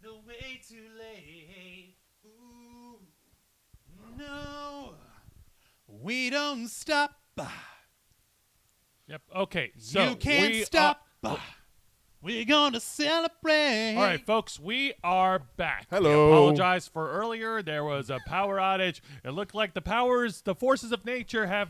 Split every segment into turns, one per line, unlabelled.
never way too late. Ooh, no, we don't stop.
Yep. Okay. So
you can't stop. We're gonna celebrate.
All right, folks, we are back.
Hello.
We apologize for earlier. There was a power outage. It looked like the forces of nature have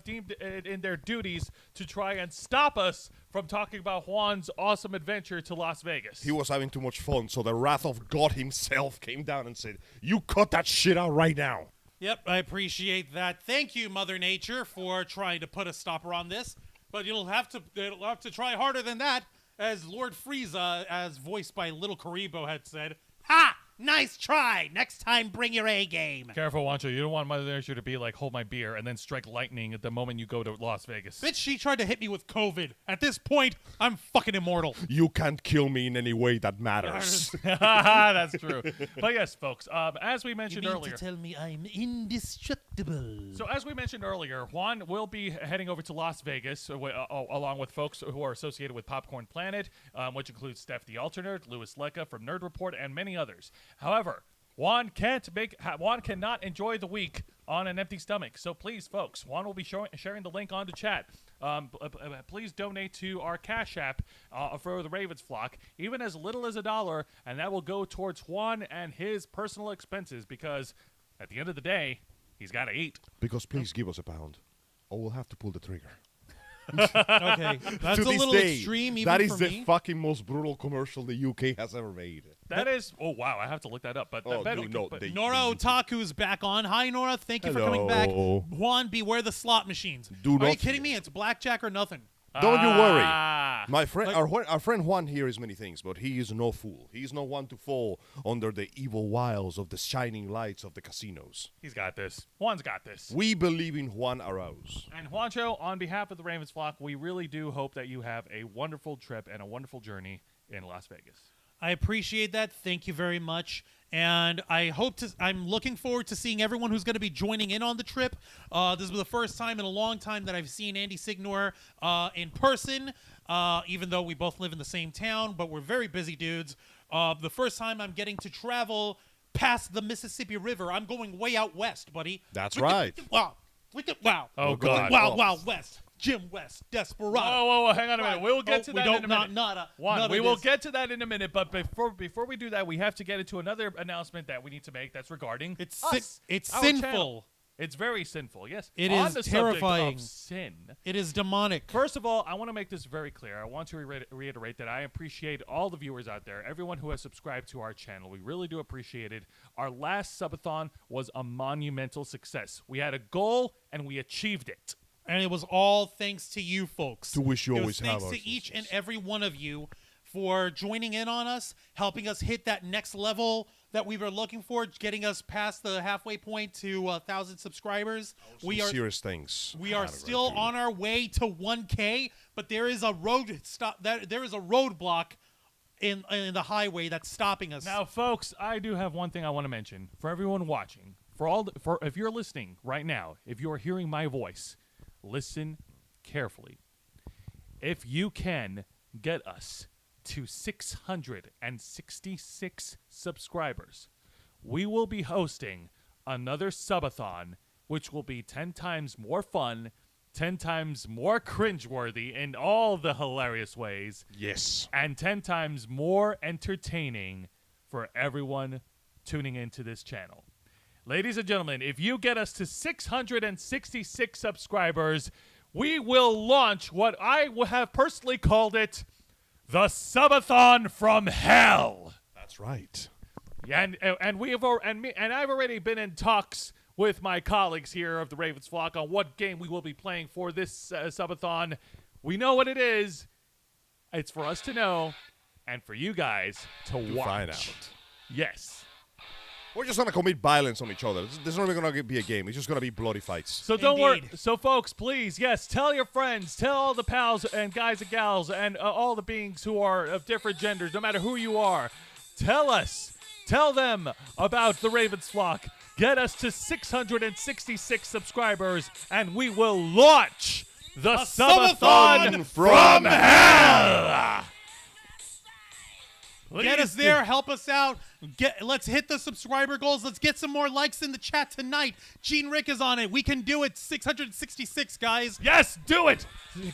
deemed it in their duties to try and stop us from talking about Juan's awesome adventure to Las Vegas.
He was having too much fun, so the wrath of God himself came down and said, "You cut that shit out right now."
Yep, I appreciate that. Thank you, Mother Nature, for trying to put a stopper on this. But it'll have to try harder than that, as Lord Frieza, as voiced by Little Karibo, had said. Ha! Nice try. Next time, bring your A game.
Careful, Wancho. You don't want Mother Nature to be like, hold my beer, and then strike lightning at the moment you go to Las Vegas.
Bitch, she tried to hit me with COVID. At this point, I'm fucking immortal.
You can't kill me in any way that matters.
That's true. But yes, folks, as we mentioned
You mean
earlier.
to tell me I'm indestructible?
So as we mentioned earlier, Juan will be heading over to Las Vegas along with folks who are associated with Popcorn Planet, which includes Steph the Alternate, Louis Lecca from Nerd Report, and many others. However, Juan cannot enjoy the week on an empty stomach. So please, folks, Juan will be sharing the link onto chat. Please donate to our Cash App for the Ravens flock, even as little as $1, and that will go towards Juan and his personal expenses because at the end of the day, he's got to eat.
Because please give us £1, or we'll have to pull the trigger.
Okay, that's
To
a
this
little
day,
extreme even
that
for
is the
me.
fucking most brutal commercial the UK has ever made.
That is, oh wow, I have to look that up. But
Oh, no,
but-
they-
Nora Otaku's back on. Hi, Nora. Thank you for coming back.
Hello.
Juan, beware the slot machines.
Do
Are
not
you kidding
fear.
me? It's blackjack or nothing.
Don't you worry.
Ah.
My friend, our friend Juan here is many things, but he is no fool. He is no one to fall under the evil wiles of the shining lights of the casinos.
He's got this. Juan's got this.
We believe in Juan Arauz.
And Juancho, on behalf of the Ravens flock, we really do hope that you have a wonderful trip and a wonderful journey in Las Vegas.
I appreciate that. Thank you very much. And I'm looking forward to seeing everyone who's going to be joining in on the trip. This is the first time in a long time that I've seen Andy Signor in person, even though we both live in the same town, but we're very busy dudes. The first time I'm getting to travel past the Mississippi River. I'm going way out west, buddy.
That's
Wicked-
right.
Wow. Wow.
Oh, God.
Wild West. Jim West. Desperado.
Whoa, hang on a minute. We'll get to that in a minute. Juan, we will get to that in a minute, but before we do that, we have to get into another announcement that we need to make that's regarding
It's
us,
it's
our
sinful.
channel. It's very sinful, yes.
It
On
is
the
terrifying.
subject of sin.
It is demonic.
First of all, I want to make this very clear. I want to reiterate that I appreciate all the viewers out there, everyone who has subscribed to our channel. We really do appreciate it. Our last subathon was a monumental success. We had a goal, and we achieved it.
And it was all thanks to you folks.
To which you
It was
always have
thanks
our
to each and
sisters.
every one of you for joining in on us, helping us hit that next level that we were looking for, getting us past the halfway point to 1,000 subscribers. We are
serious things.
we are still on our way to 1K, but there is a there is a roadblock in the highway that's stopping us.
Now, folks, I do have one thing I want to mention for everyone watching. If you're listening right now, if you're hearing my voice, listen carefully. If you can get us to 666 subscribers, we will be hosting another subathon, which will be 10 times more fun, 10 times more cringeworthy in all the hilarious ways,
Yes.
and 10 times more entertaining for everyone tuning into this channel. Ladies and gentlemen, if you get us to 666 subscribers, we will launch what I have personally called it, the Subathon from Hell.
That's right.
And I've already been in talks with my colleagues here of the Ravens flock on what game we will be playing for this subathon. We know what it is. It's for us to know, and for you guys to watch.
Find out.
Yes.
We're just going to commit violence on each other. There's not even going to be a game. It's just going to be bloody fights.
So don't worry.
Indeed.
So, folks, please, yes, tell your friends, tell all the pals and guys and gals and all the beings who are of different genders, no matter who you are. Tell them about the Ravens flock. Get us to 666 subscribers, and we will launch the Subathon
Subathon
from Hell.
Get us there. Help us out. Let's hit the subscriber goals. Let's get some more likes in the chat tonight. Gene Rick is on it. We can do it. 666, guys.
Yes, do it.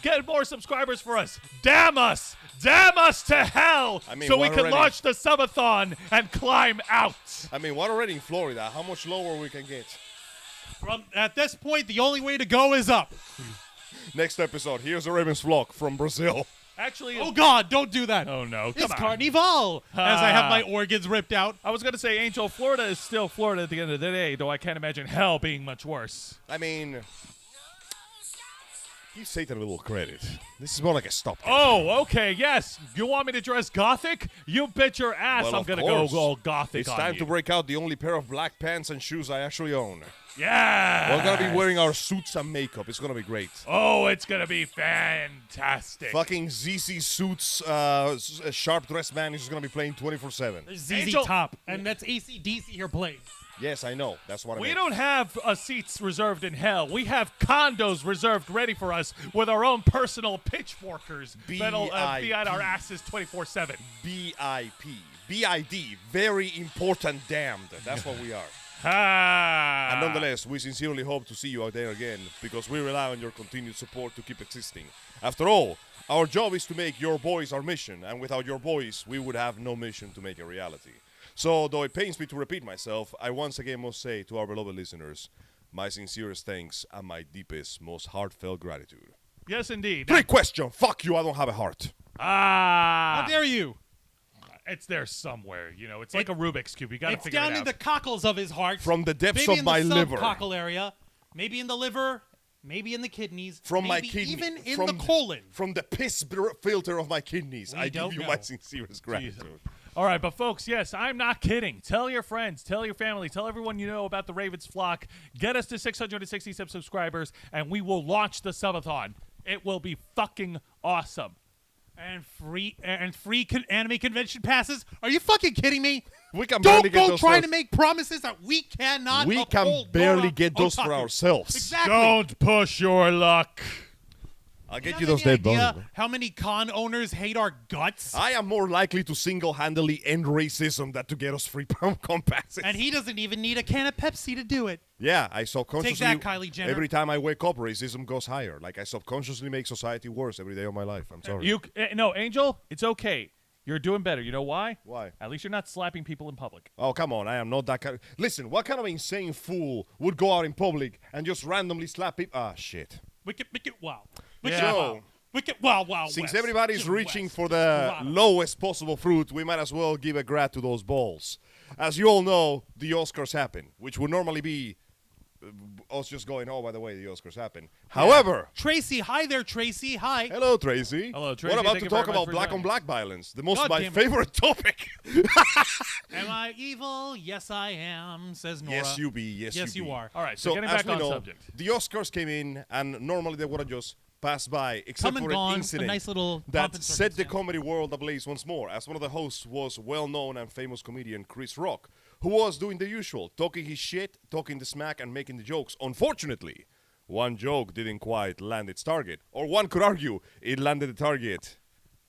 Get more subscribers for us. Damn us. Damn us to hell.
I mean,
so we
what
can
already?
launch the subathon and climb out.
I mean, what already in Florida? How much lower we can get?
At this point, the only way to go is up.
Next episode, here's a Ravens vlog from Brazil.
Actually,
Oh, God, don't do that.
oh no,
It's
come on.
Carnival. As I have my organs ripped out.
I was going to say, Angel, Florida is still Florida at the end of the day, though I can't imagine hell being much worse.
I mean, give Satan a little credit. This is more like a stop.
Oh, okay, yes. You want me to dress gothic? You bet your ass
Well,
I'm
of
going to go
course.
all gothic
It's
on
time
you.
to break out the only pair of black pants and shoes I actually own.
Yeah.
We're gonna be wearing our suits and makeup. It's gonna be great.
Oh, it's going to be fantastic.
Fucking ZZ Suits, sharp dressed man is gonna be playing 24/7.
There's ZZ
Angel-
Top, and that's AC/DC here playing.
Yes, I know. That's what I
We
meant.
don't have seats reserved in hell. We have condos reserved ready for us with our own personal pitchforkers that'll be at our asses 24/7.
BIP. BID. Very important damned. That's what we are.
Ah.
And nonetheless, we sincerely hope to see you out there again because we rely on your continued support to keep existing. After all, our job is to make your boys our mission, and without your boys, we would have no mission to make a reality. So, though it pains me to repeat myself, I once again must say to our beloved listeners, my sincerest thanks and my deepest, most heartfelt gratitude.
Yes, indeed.
Trick question! Fuck you, I don't have a heart.
Ah.
How dare you?
It's there somewhere. You know, it's like a Rubik's Cube. You got to
It's
figure
down
it out.
in the cockles of his heart.
From the depths
maybe
of
in
my
the
liver.
subcockle area. Maybe in the liver. Maybe in the kidneys.
From my
maybe
kidney.
even in
from
the colon.
From the piss filter of my kidneys,
We
I give
don't
you
know.
my sincerest gratitude.
All right, but folks, yes, I'm not kidding. Tell your friends, tell your family, tell everyone you know about the Ravens flock. Get us to 667 subscribers, and we will launch the subathon. It will be fucking awesome.
And free anime convention passes. Are you fucking kidding me?
We can barely
Don't
get
go
those
trying
for-
to make promises that we cannot
We can
uphold.
barely
Nora
get those for
Otaku.
ourselves.
Exactly.
Don't push your luck.
I'll
You
get
have
you those
any
dead bones.
idea
man.
how many con owners hate our guts?
I am more likely to single-handedly end racism than to get us free com passes.
And he doesn't even need a can of Pepsi to do it.
Yeah, I subconsciously.
Take that, Kylie Jenner.
Every time I wake up, racism goes higher. Like I subconsciously make society worse every day of my life. I'm sorry.
No, Angel, it's okay. You're doing better. You know why?
Why?
At least you're not slapping people in public.
Oh, come on. I am not that kind. Listen, what kind of insane fool would go out in public and just randomly slap people? Ah, shit.
Wicked, wow.
Yeah.
So,
Wicked, wow.
since
West.
everybody's
Wicked
reaching
West.
for the
Colorado.
lowest possible fruit, we might as well give a grat to those balls. As you all know, the Oscars happen, which would normally be us just going, oh, by the way, the Oscars happen. However,
Tracy, hi there, Tracy. Hi.
hello, Tracy.
Hello, Tracy.
What about
Thank
to
you very
talk
much
about
for
black on
joining.
black violence? The most
God
my
damn it.
favorite topic.
Am I evil? Yes, I am, says Nora.
Yes, you be. Yes,
you
be.
are.
All right, so
So,
getting
as
back
we
on
know,
subject.
the Oscars came in, and normally they would have just passed by, except
Come and
for
gone,
an
a
incident
nice little pomp
that
and
set the
circumstance.
comedy world ablaze once more, as one of the hosts was well-known and famous comedian Chris Rock, who was doing the usual, talking his shit, talking the smack, and making the jokes. Unfortunately, one joke didn't quite land its target, or one could argue it landed the target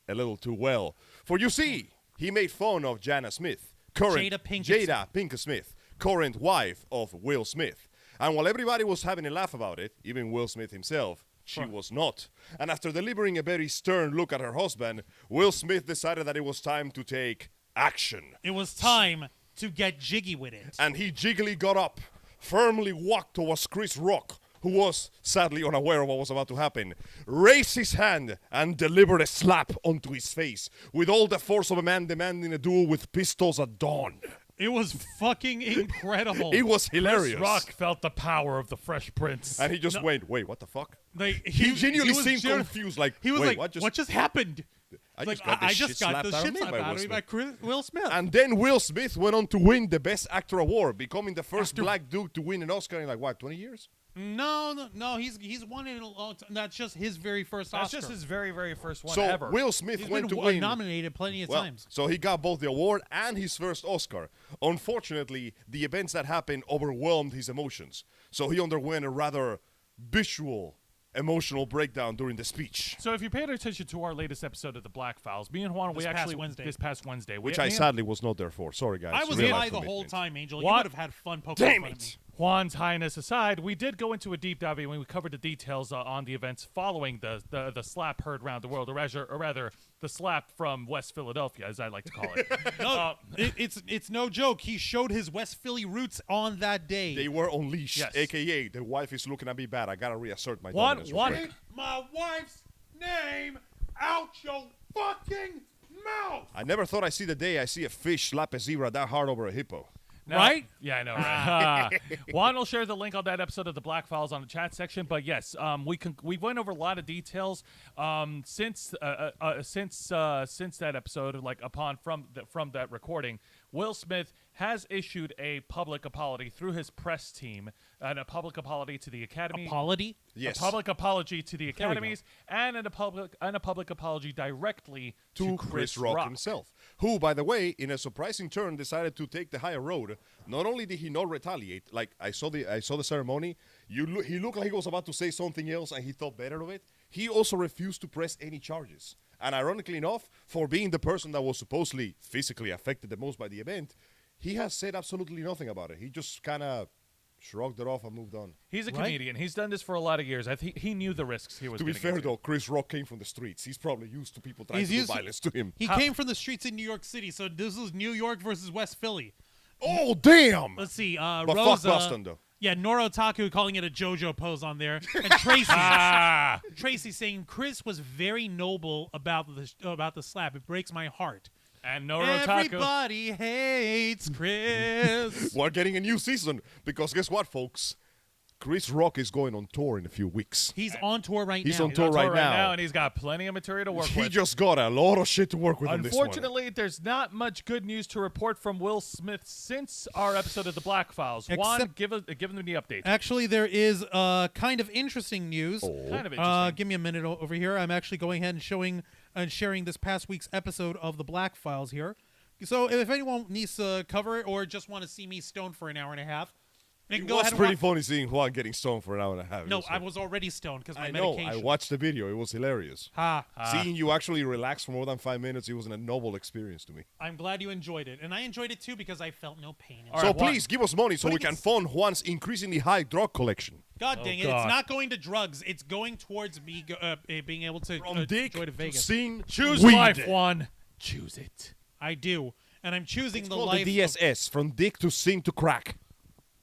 a little too well. For you see, he made fun of Jada Smith,
Jada
Pinkett Smith, current wife of Will Smith. And while everybody was having a laugh about it, even Will Smith himself, she was not. And after delivering a very stern look at her husband, Will Smith decided that it was time to take action.
It was time to get jiggy with it.
And he jiggly got up, firmly walked towards Chris Rock, who was sadly unaware of what was about to happen, raised his hand and delivered a slap onto his face with all the force of a man demanding a duel with pistols at dawn.
It was fucking incredible.
It was hilarious.
Rock felt the power of the Fresh Prince.
And he just went, wait, what the fuck?
Like,
He genuinely
was
seemed
gener-
confused, like,
he was
wait,
like,
what just
happened?
I
Like,
just got the
I
shit
just got the
slapped out
shit
of me
slapped
by
out
Will
of me
Smith.
by Will Smith.
And then Will Smith went on to win the Best Actor award, becoming the first black dude to win an Oscar in like, what, 20 years?
No, he's won it in a long time. That's just his very first
That's
Oscar.
just his very, very first one
So
ever.
Will Smith
He's
went
been
to win.
nominated plenty of
Well,
times.
so he got both the award and his first Oscar. Unfortunately, the events that happened overwhelmed his emotions. So he underwent a rather visual emotional breakdown during the speech,
So if you paid attention to our latest episode of the Black Files, me and Juan,
This past Wednesday.
which I sadly was not there for. Sorry, guys.
I was
Real
high
life
the whole
commitment.
time, Angel. You
What?
would have had fun poking
Damn
fun at me.
it!
Juan's Highness aside, we did go into a deep dive when we covered the details on the events following the slap heard around the world, or rather the slap from West Philadelphia, as I like to call it.
No, it's no joke. He showed his West Philly roots on that day.
They were unleashed,
Yes.
aka the wife is looking at me bad. I gotta reassert my
One-
dominance.
one-
real quick.
my wife's name out your fucking mouth.
I never thought I'd see the day I see a fish slap a zebra that hard over a hippo.
Now-
Right?
Yeah, I know. Right? Juan will share the link on that episode of the Black Files on the chat section. But yes, we went over a lot of details since that episode. Like from that recording, Will Smith has issued a public apology through his press team and a public apology to the Academy.
Apology?
Yes.
A public apology to the
we go.
academies and a public apology directly
to Chris Rock himself, who, by the way, in a surprising turn, decided to take the higher road. Not only did he not retaliate, like I saw the ceremony, he looked like he was about to say something else, and he thought better of it. He also refused to press any charges. And ironically enough, for being the person that was supposedly physically affected the most by the event, he has said absolutely nothing about it. He just kind of shrugged it off and moved on.
He's a
Right?
comedian. He's done this for a lot of years. I think he knew the risks he was.
To be
getting
fair,
into.
though, Chris Rock came from the streets. He's probably used to people trying
He's
to do
used to-
violence to him.
He came from the streets in New York City, so this is New York versus West Philly.
Oh, damn!
Let's see.
But fuck
Rosa,
Boston, though.
Yeah, Nora Otaku calling it a JoJo pose on there, and Tracy. Tracy saying Chris was very noble about the slap. It breaks my heart.
And Noro Taco.
Everybody hates Chris.
We're getting a new season because guess what, folks? Chris Rock is going on tour in a few weeks.
He's on tour right
He's
now.
on
He's
tour
on tour
right now.
and he's got plenty of material to work
He
with.
just got a lot of shit to work with on this one.
Unfortunately, there's not much good news to report from Will Smith since our episode of the Black Files. Juan,
Except-
give them the update.
Actually, there is kind of interesting news.
Kind of interesting.
Give me a minute over here. I'm actually going ahead and showing and sharing this past week's episode of the Black Files here. So if anyone needs to cover it or just want to see me stoned for an hour and a half, they can
It
go
was
ahead and
pretty
watch.
funny seeing Juan getting stoned for an hour and a half. It
No,
was
I was already stoned because my
I know.
medication.
I watched the video. It was hilarious.
Ha.
Seeing you actually relax for more than 5 minutes, it was a noble experience to me.
I'm glad you enjoyed it, and I enjoyed it too because I felt no pain.
All
So
right, Juan.
please give us money so we can fund Juan's increasingly high drug collection.
God dang it!
God.
It's not going to drugs. It's going towards me being able to
From dick
go to
to
Vegas.
sin,
Choose
weed.
life, Juan. Choose it.
I do, and I'm choosing
It's
the
called
life.
the
of-
DSS, from dick to sin to crack.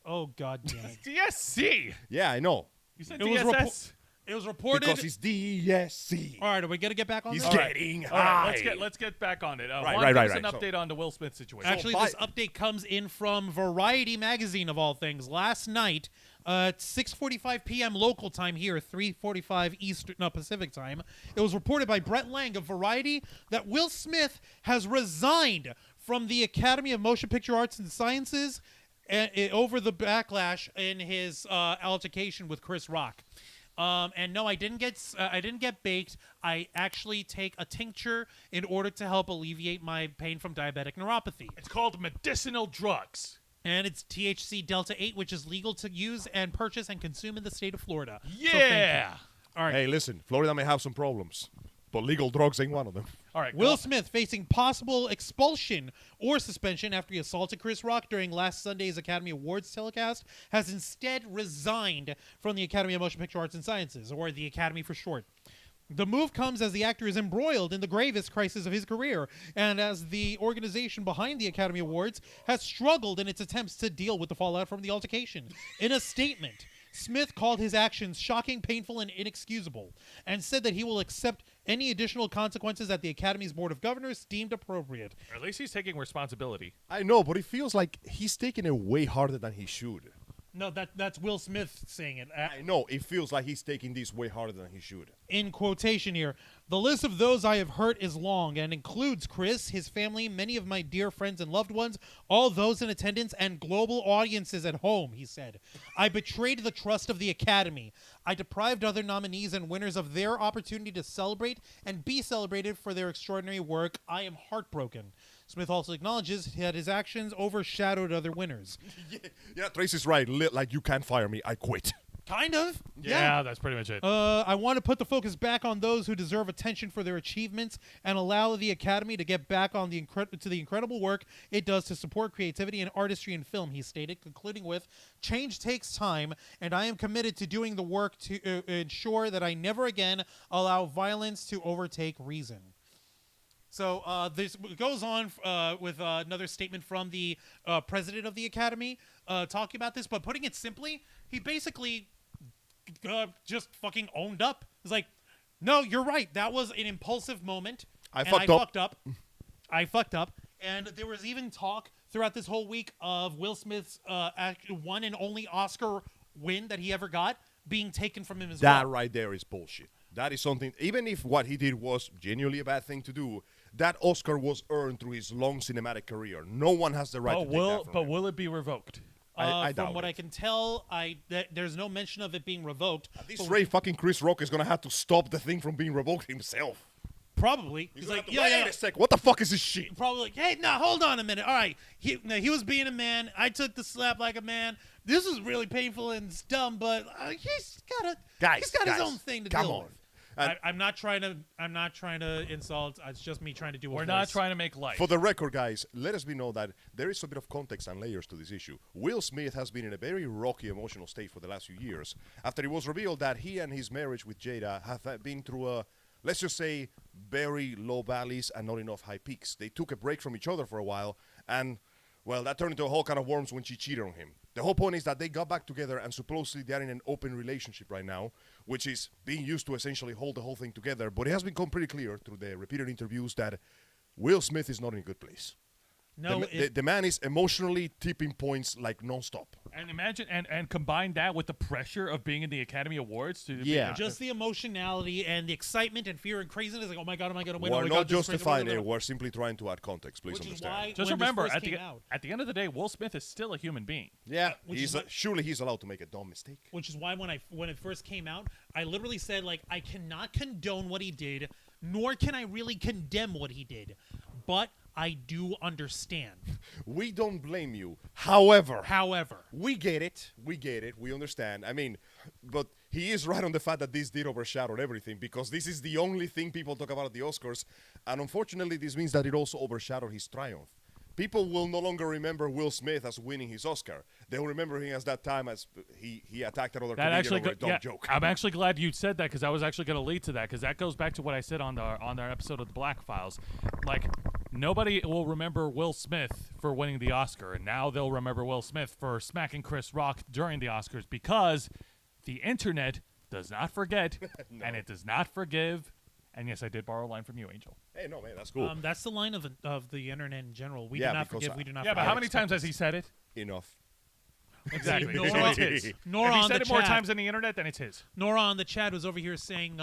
oh God damn it!
DSC.
Yeah, I know.
You said
It was
DSS.
It was reported.
Because it's DSC.
All right, are we gonna get back on
He's
this?
getting
All right,
high.
let's get back on it.
Right,
Juan,
right,
give
right,
us an
right.
update on the Will Smith situation.
Actually, this update comes in from Variety magazine of all things. Last night, at 6:45 p.m. local time here, 3:45 Eastern, no, Pacific time, it was reported by Brett Lang of Variety that Will Smith has resigned from the Academy of Motion Picture Arts and Sciences over the backlash in his altercation with Chris Rock. And no, I didn't get baked. I actually take a tincture in order to help alleviate my pain from diabetic neuropathy.
It's called medicinal drugs.
And it's THC Delta 8, which is legal to use and purchase and consume in the state of Florida. So thank you.
Yeah.
All right.
Hey, listen, Florida may have some problems, but legal drugs ain't one of them.
All right. go
Will
on.
Smith facing possible expulsion or suspension after he assaulted Chris Rock during last Sunday's Academy Awards telecast has instead resigned from the Academy of Motion Picture Arts and Sciences, or the Academy for short. The move comes as the actor is embroiled in the gravest crisis of his career, and as the organization behind the Academy Awards has struggled in its attempts to deal with the fallout from the altercation. In a statement, Smith called his actions shocking, painful, and inexcusable, and said that he will accept any additional consequences that the Academy's Board of Governors deemed appropriate.
Or at least he's taking responsibility.
I know, but it feels like he's taking it way harder than he should.
No, that's Will Smith saying it.
I know, it feels like he's taking this way harder than he should.
In quotation here, the list of those I have hurt is long and includes Chris, his family, many of my dear friends and loved ones, all those in attendance, and global audiences at home, he said. I betrayed the trust of the Academy. I deprived other nominees and winners of their opportunity to celebrate and be celebrated for their extraordinary work. I am heartbroken. Smith also acknowledges that his actions overshadowed other winners.
Yeah, Tracy's right. Like, you can't fire me. I quit.
Kind of.
Yeah, that's pretty much it.
I want to put the focus back on those who deserve attention for their achievements and allow the Academy to get back on the incredible work it does to support creativity and artistry in film, he stated, concluding with, change takes time, and I am committed to doing the work to ensure that I never again allow violence to overtake reason. So this goes on with another statement from the president of the Academy talking about this, but putting it simply, he basically just fucking owned up. He's like, no, you're right. That was an impulsive moment. I fucked up. I fucked up. And there was even talk throughout this whole week of Will Smith's one and only Oscar win that he ever got being taken from him as well.
That right there is bullshit. That is something, even if what he did was genuinely a bad thing to do, that Oscar was earned through his long cinematic career. No one has the right to take that from him.
Will it be revoked?
I doubt
from what
it.
I can tell, there's no mention of it being revoked.
At this rate, fucking Chris Rock is going to have to stop the thing from being revoked himself.
Probably.
He's like, wait a sec, what the fuck is this shit?
Probably like, hey, no, hold on a minute. All right, he was being a man. I took the slap like a man. This is really painful and it's dumb, but he's got his own thing to deal with. I'm not trying to insult. It's just me trying to do.
We're not trying to make light.
For the record, guys, let us know that there is a bit of context and layers to this issue. Will Smith has been in a very rocky emotional state for the last few years after it was revealed that he and his marriage with Jada have been through a, let's just say, very low valleys and not enough high peaks. They took a break from each other for a while, and well, that turned into a whole kind of worms when she cheated on him. The whole point is that they got back together and supposedly they're in an open relationship right now, which is being used to essentially hold the whole thing together. But it has become pretty clear through the repeated interviews that Will Smith is not in a good place.
No,
the man is emotionally tipping points like nonstop.
And imagine and combine that with the pressure of being in the Academy Awards to
just the emotionality and the excitement and fear and craziness. Like, oh my god, am I going to win?
We're
oh my
not
God,
justifying it. We're simply trying to add context. Please
Which is
understand.
why
just
when
remember
this first
at
came out,
the end of the day, Will Smith is still a human being.
Yeah,
Which
surely he's allowed to make a dumb mistake.
which is why when it first came out, I literally said, like, I cannot condone what he did, nor can I really condemn what he did, but I do understand.
We don't blame you. However, we get it. We understand. I mean, but he is right on the fact that this did overshadow everything because this is the only thing people talk about at the Oscars. And unfortunately, this means that it also overshadowed his triumph. People will no longer remember Will Smith as winning his Oscar. They will remember him as that time as he attacked another comedian over a dumb joke.
I'm actually glad you said that because I was actually going to lead to that because that goes back to what I said on our episode of the Black Files. Like, nobody will remember Will Smith for winning the Oscar, and now they'll remember Will Smith for smacking Chris Rock during the Oscars because the internet does not forget and it does not forgive. And yes, I did borrow a line from you, Angel.
Hey, no, man, that's cool.
That's the line of the internet in general. We do not forgive. We do not.
Yeah,
forget.
but how many times has he said it?
Enough.
Exactly.
Nora,
So it's his.
Nora
If he
on
said
the
it more
chat-
times than the internet, then it's his.
Nora on the chat was over here saying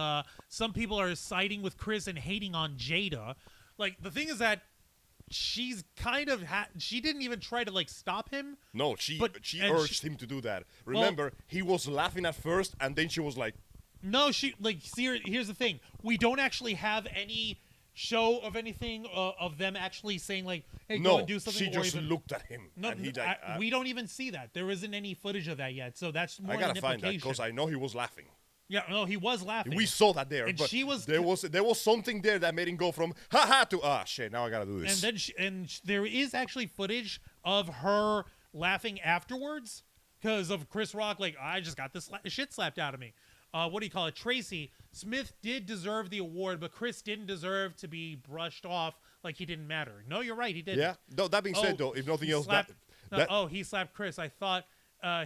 some people are siding with Chris and hating on Jada. Like, the thing is that she's kind of she didn't even try to like stop him.
No, she urged him to do that. Remember, he was laughing at first, and then she was like,
no, she like. Here's the thing: we don't actually have any show of anything of them actually saying like, "Hey, go and do something."
She just looked at him.
No,
and he
we don't even see that. There isn't any footage of that yet, so that's more
I gotta
an
find that
implication.
because I know he was laughing.
Yeah, no, he was laughing.
We saw that there,
And
but
she was-
there was something there that made him go from ha ha to shit. Now I gotta do this.
And then there is actually footage of her laughing afterwards because of Chris Rock. Like, I just got this shit slapped out of me. What do you call it? Tracy Smith did deserve the award, but Chris didn't deserve to be brushed off like he didn't matter. No, you're right. He didn't.
Yeah. No, that being said, though, if nothing else,
he slapped Chris. I thought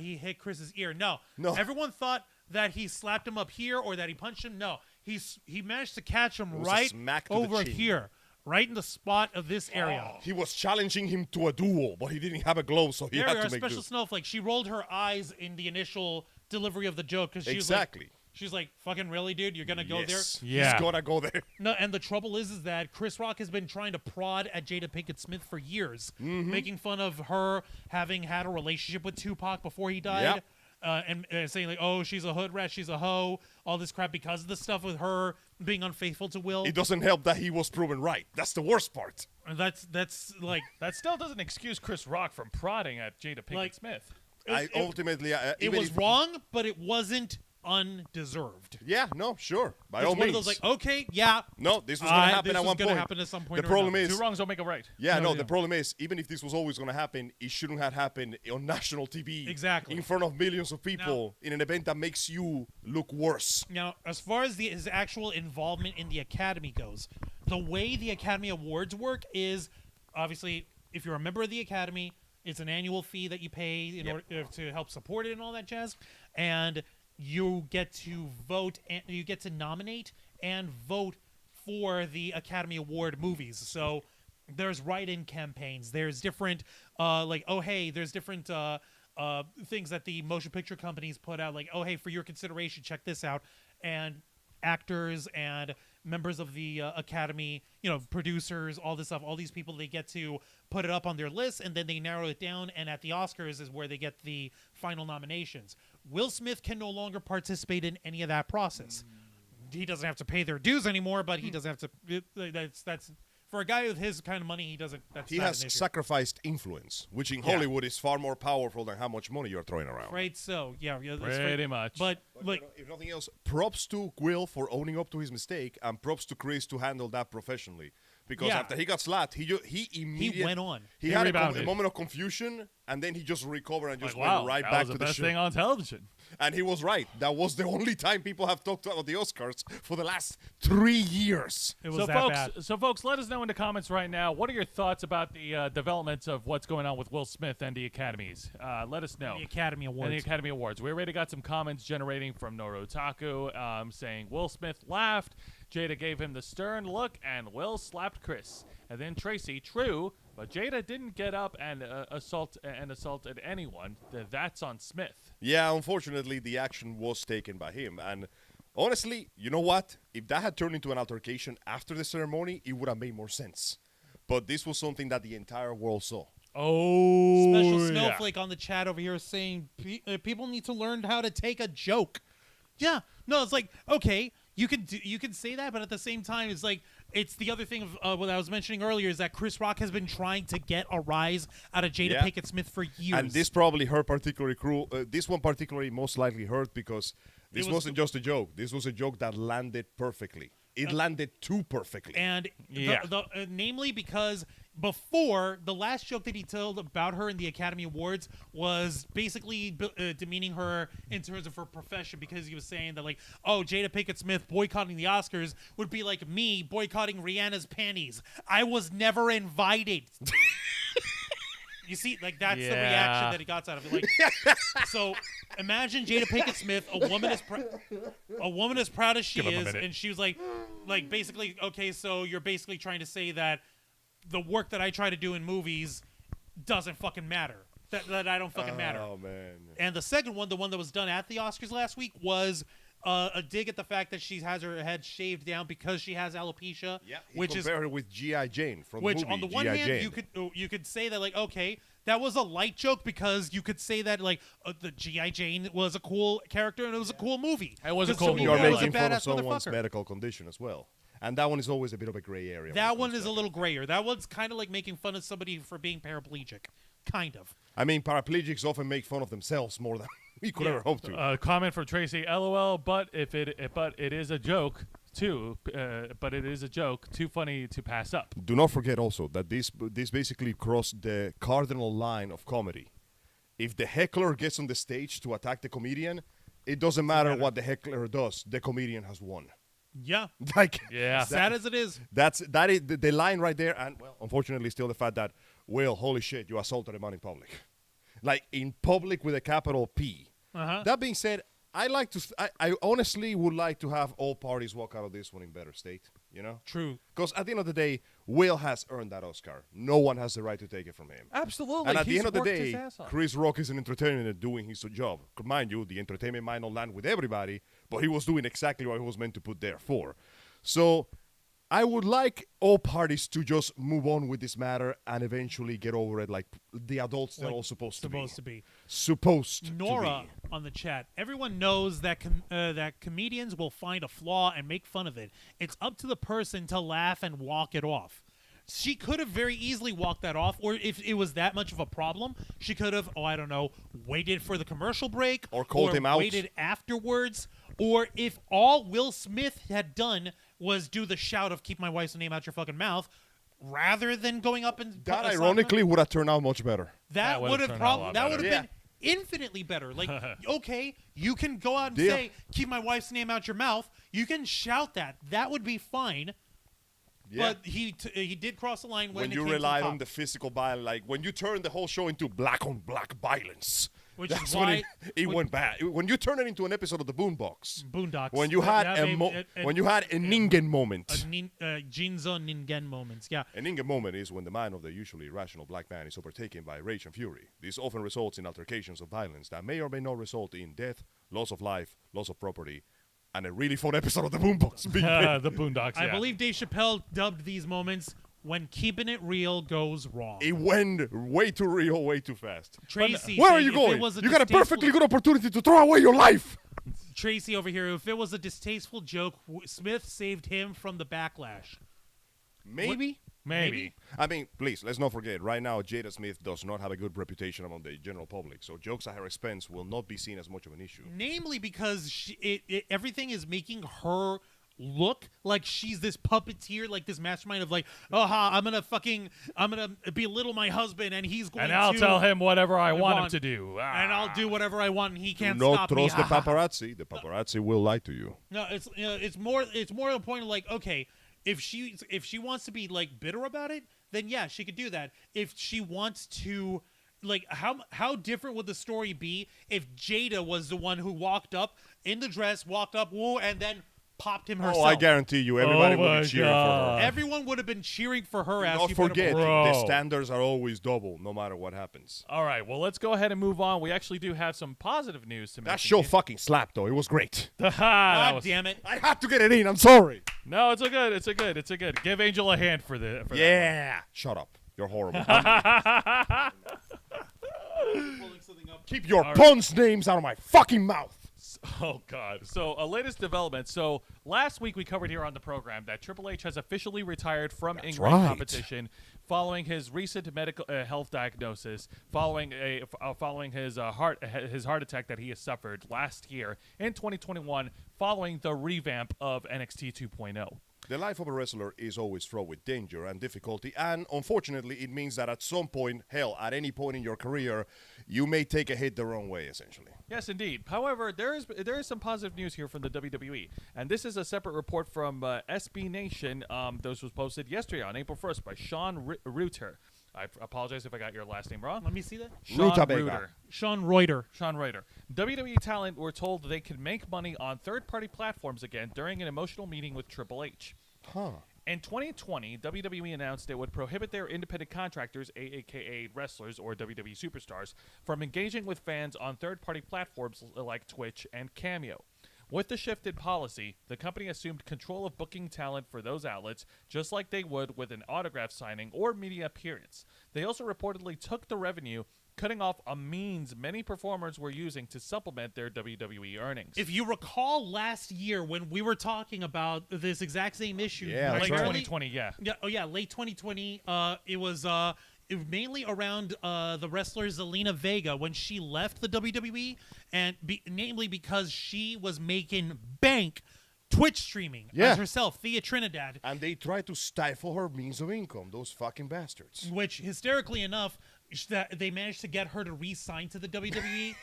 he hit Chris's ear. No. Everyone thought that he slapped him up here or that he punched him. No. He managed to catch him right over here. Right in the spot of this area.
He was challenging him to a duel, but he didn't have a glove, so he had to make
special
this.
snowflake. She rolled her eyes in the initial delivery of the joke because she's like, fucking really, dude? You're gonna go there?
Yeah,
he's gonna go there.
No, and the trouble is that Chris Rock has been trying to prod at Jada Pinkett Smith for years, making fun of her having had a relationship with Tupac before he died.
Yep.
And saying like, oh, she's a hood rat, she's a hoe, all this crap because of the stuff with her being unfaithful to Will.
It doesn't help that he was proven right. That's the worst part.
That's like
that still doesn't excuse Chris Rock from prodding at Jada Pinkett Smith.
ultimately,
it
even
was
if-
wrong, but it wasn't undeserved.
Yeah, no, sure, by
It's
all
one
means.
of those like, okay, yeah,
No, this was going to happen
this
at
was
one
gonna
point.
happen at some point.
The
or
problem
another.
is,
Two wrongs don't make a right.
yeah,
No,
the problem is, even if this was always going to happen, it shouldn't have happened on national TV.
Exactly.
In front of millions of people in an event that makes you look worse.
Now, as far as his actual involvement in the Academy goes, the way the Academy Awards work is, obviously, if you're a member of the Academy, it's an annual fee that you pay in order to help support it and all that jazz, and you get to vote and you get to nominate and vote for the Academy Award movies. So there's write-in campaigns. There's different there's different things that the motion picture companies put out, like, oh, hey, for your consideration, check this out. And actors and members of the Academy, producers, all this stuff, all these people, they get to put it up on their list, and then they narrow it down, and at the Oscars is where they get the final nominations. Will Smith can no longer participate in any of that process. He doesn't have to pay their dues anymore, but he doesn't have to. That's for a guy with his kind of money, he doesn't.
He has sacrificed influence, which in Hollywood is far more powerful than how much money you're throwing around.
Right. So yeah, that's
Pretty
right.
much.
But like,
if nothing else, props to Will for owning up to his mistake, and props to Chris to handle that professionally. Because
Yeah.
after he got slapped, he immediately
went on.
He
He
had a
rebounded.
moment of confusion, and then he just recovered and just
Like, wow,
went right
that
back
was
to
the
the
best
show.
thing on television.
And he was right. That was the only time people have talked about the Oscars for the last 3 years.
it was
So
that
folks, folks, let us know in the comments right now. What are your thoughts about the developments of what's going on with Will Smith and the academies? Let us know.
bad. The Academy
And the
Awards.
Academy Awards. We already got some comments generating from Noro Otaku saying Will Smith laughed, Jada gave him the stern look, and Will slapped Chris. And then Tracy, true, but Jada didn't get up and assaulted anyone. That's on Smith.
Yeah, unfortunately, the action was taken by him. And honestly, you know what? If that had turned into an altercation after the ceremony, it would have made more sense. But this was something that the entire world saw.
Oh,
Special
yeah.
snowflake on the chat over here saying people need to learn how to take a joke. Yeah, no, it's like, okay, you can say that, but at the same time, it's like, it's the other thing of what I was mentioning earlier is that Chris Rock has been trying to get a rise out of Jada Pinkett Smith for years.
And this probably hurt particularly cruel. This one particularly most likely hurt because this wasn't just a joke. This was a joke that landed perfectly. It landed too perfectly.
And
Yeah.
namely because before, the last joke that he told about her in the Academy Awards was basically demeaning her in terms of her profession, because he was saying that, like, oh, Jada Pinkett Smith boycotting the Oscars would be like me boycotting Rihanna's panties. I was never invited. You see, like, that's the reaction that he got out of it. Like, so imagine Jada Pinkett Smith, a woman as proud as she
Give him a
is,
minute.
and she was like basically, okay, so you're basically trying to say that the work that I try to do in movies doesn't fucking matter. That I don't fucking matter.
Oh, man.
And the second one, the one that was done at the Oscars last week, was a dig at the fact that she has her head shaved down because she has alopecia.
Yeah, he
which is
compared her with G.I. Jane from
which
the movie
on the one
G.I.
hand
Jane.
you could say that, like, okay, that was a light joke, because you could say that, like, the G.I. Jane was a cool character and it was a cool movie.
It was a
'Cause
cool
to
movie.
me,
You are
that was a
making fun of
badass
someone's
motherfucker.
medical condition as well. And that one is always a bit of a gray area. when it
That
comes
one
to
is a little grayer. That one's kind of like making fun of somebody for being paraplegic. Kind of.
I mean, paraplegics often make fun of themselves more than we could ever hope to.
Comment from Tracy, LOL, but it is a joke too. But it is a joke too funny to pass up.
Do not forget also that this basically crossed the cardinal line of comedy. If the heckler gets on the stage to attack the comedian, it doesn't matter what the heckler does. The comedian has won.
Yeah.
Like,
Yeah.
Sad as it is.
that is the line right there. And well, unfortunately, still the fact that, well, holy shit, you assaulted a man in public, like in public with a capital P.
Uh-huh.
That being said, I honestly would like to have all parties walk out of this one in better state. You know,
True.
because at the end of the day, Will has earned that Oscar. No one has the right to take it from him.
Absolutely.
And at the
He's
end of the
worked his
day,
ass off.
Chris Rock is an entertainer doing his job. Mind you, the entertainment might not land with everybody, but he was doing exactly what he was meant to put there for. So I would like all parties to just move on with this matter and eventually get over it like the adults they're all supposed to be. Supposed
Nora
to be.
on the chat. Everyone knows that that comedians will find a flaw and make fun of it. It's up to the person to laugh and walk it off. she could have very easily walked that off, or if it was that much of a problem, she could have, I don't know, waited for the commercial break,
or called him out,
waited afterwards, or if all Will Smith had done was do the shout of "keep my wife's name out your fucking mouth," rather than going up and
that ironically would have turned out much better.
That would have been infinitely better. Like, okay, you can go out and say, "Keep my wife's name out your mouth." You can shout that. That would be fine. Yeah. But he did cross the line when
you relied on the physical violence, like when you turn the whole show into black on black violence.
Which is why
it went bad. When you turn it into an episode of the Boondocks.
When
you had when you had a Ningen moment.
Jinzo Ningen moments, yeah.
A Ningen moment is when the mind of the usually rational black man is overtaken by rage and fury. This often results in altercations of violence that may or may not result in death, loss of life, loss of property, and a really fun episode of the Boondocks.
The Boondocks, yeah.
I believe Dave Chappelle dubbed these moments when keeping it real goes wrong.
It went way too real, way too fast.
Tracy,
where are you going? You got a perfectly good opportunity to throw away your life.
Tracy over here, if it was a distasteful joke, Smith saved him from the backlash.
Maybe.
Maybe.
I mean, please, let's not forget, right now, Jada Smith does not have a good reputation among the general public, so jokes at her expense will not be seen as much of an issue.
Namely because everything is making her look like she's this puppeteer, like this mastermind of like, I'm gonna belittle my husband, and he's going to...
And I'll tell him whatever I want him to do.
And I'll do whatever I want, and he can't
stop me.
Do
not trust the paparazzi. The paparazzi will lie to you.
No, it's more the point of like, okay, if she wants to be like bitter about it, then yeah, she could do that. If she wants to, like, how different would the story be if Jada was the one who walked up in the dress, woo, and then popped him herself?
Oh, I guarantee you, everybody would be cheering for her.
Everyone would have been cheering for her.
Do not forget, the standards are always double, no matter what happens.
All right, well, let's go ahead and move on. We actually do have some positive news to mention.
That show fucking slapped, though. It was great.
God damn it!
I had to get it in. I'm sorry.
No, it's a good. Give Angel a hand for the.
Yeah. Shut up. You're horrible. Keep your puns names out of my fucking mouth.
Oh, God. So, a latest development. So, last week we covered here on the program that Triple H has officially retired from in-ring competition following his recent medical health diagnosis, following his heart attack that he has suffered last year in 2021, following the revamp of NXT 2.0.
The life of a wrestler is always fraught with danger and difficulty, and unfortunately, it means that at some point, hell, at any point in your career, you may take a hit the wrong way, essentially.
Yes, indeed. However, there is some positive news here from the WWE, and this is a separate report from SB Nation. This was posted yesterday on April 1st by Sean Reuter. I apologize if I got your last name wrong.
Let me see that.
Sean Reuter. WWE talent were told they could make money on third-party platforms again during an emotional meeting with Triple H. In 2020, WWE announced it would prohibit their independent contractors, aka wrestlers or WWE superstars, from engaging with fans on third-party platforms like Twitch and Cameo. With the shifted policy, the company assumed control of booking talent for those outlets, just like they would with an autograph signing or media appearance. They also reportedly took the revenue, cutting off a means many performers were using to supplement their WWE earnings.
If you recall last year when we were talking about this exact same issue,
late 2020,
late 2020, it was mainly around the wrestler Zelina Vega when she left the WWE, and namely because she was making bank Twitch streaming as herself, Thea Trinidad.
And they tried to stifle her means of income, those fucking bastards.
Which, hysterically enough, that they managed to get her to re-sign to the WWE.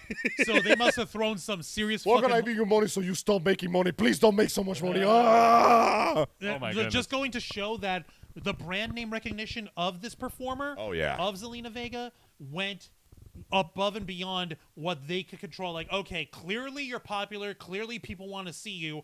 So they must have thrown some serious
Why can I give you money so you stop making money? Please don't make so much money. Oh
my goodness.
Just going to show that the brand name recognition of this performer, of Zelina Vega, went above and beyond what they could control. Like, okay, clearly you're popular. Clearly people want to see you.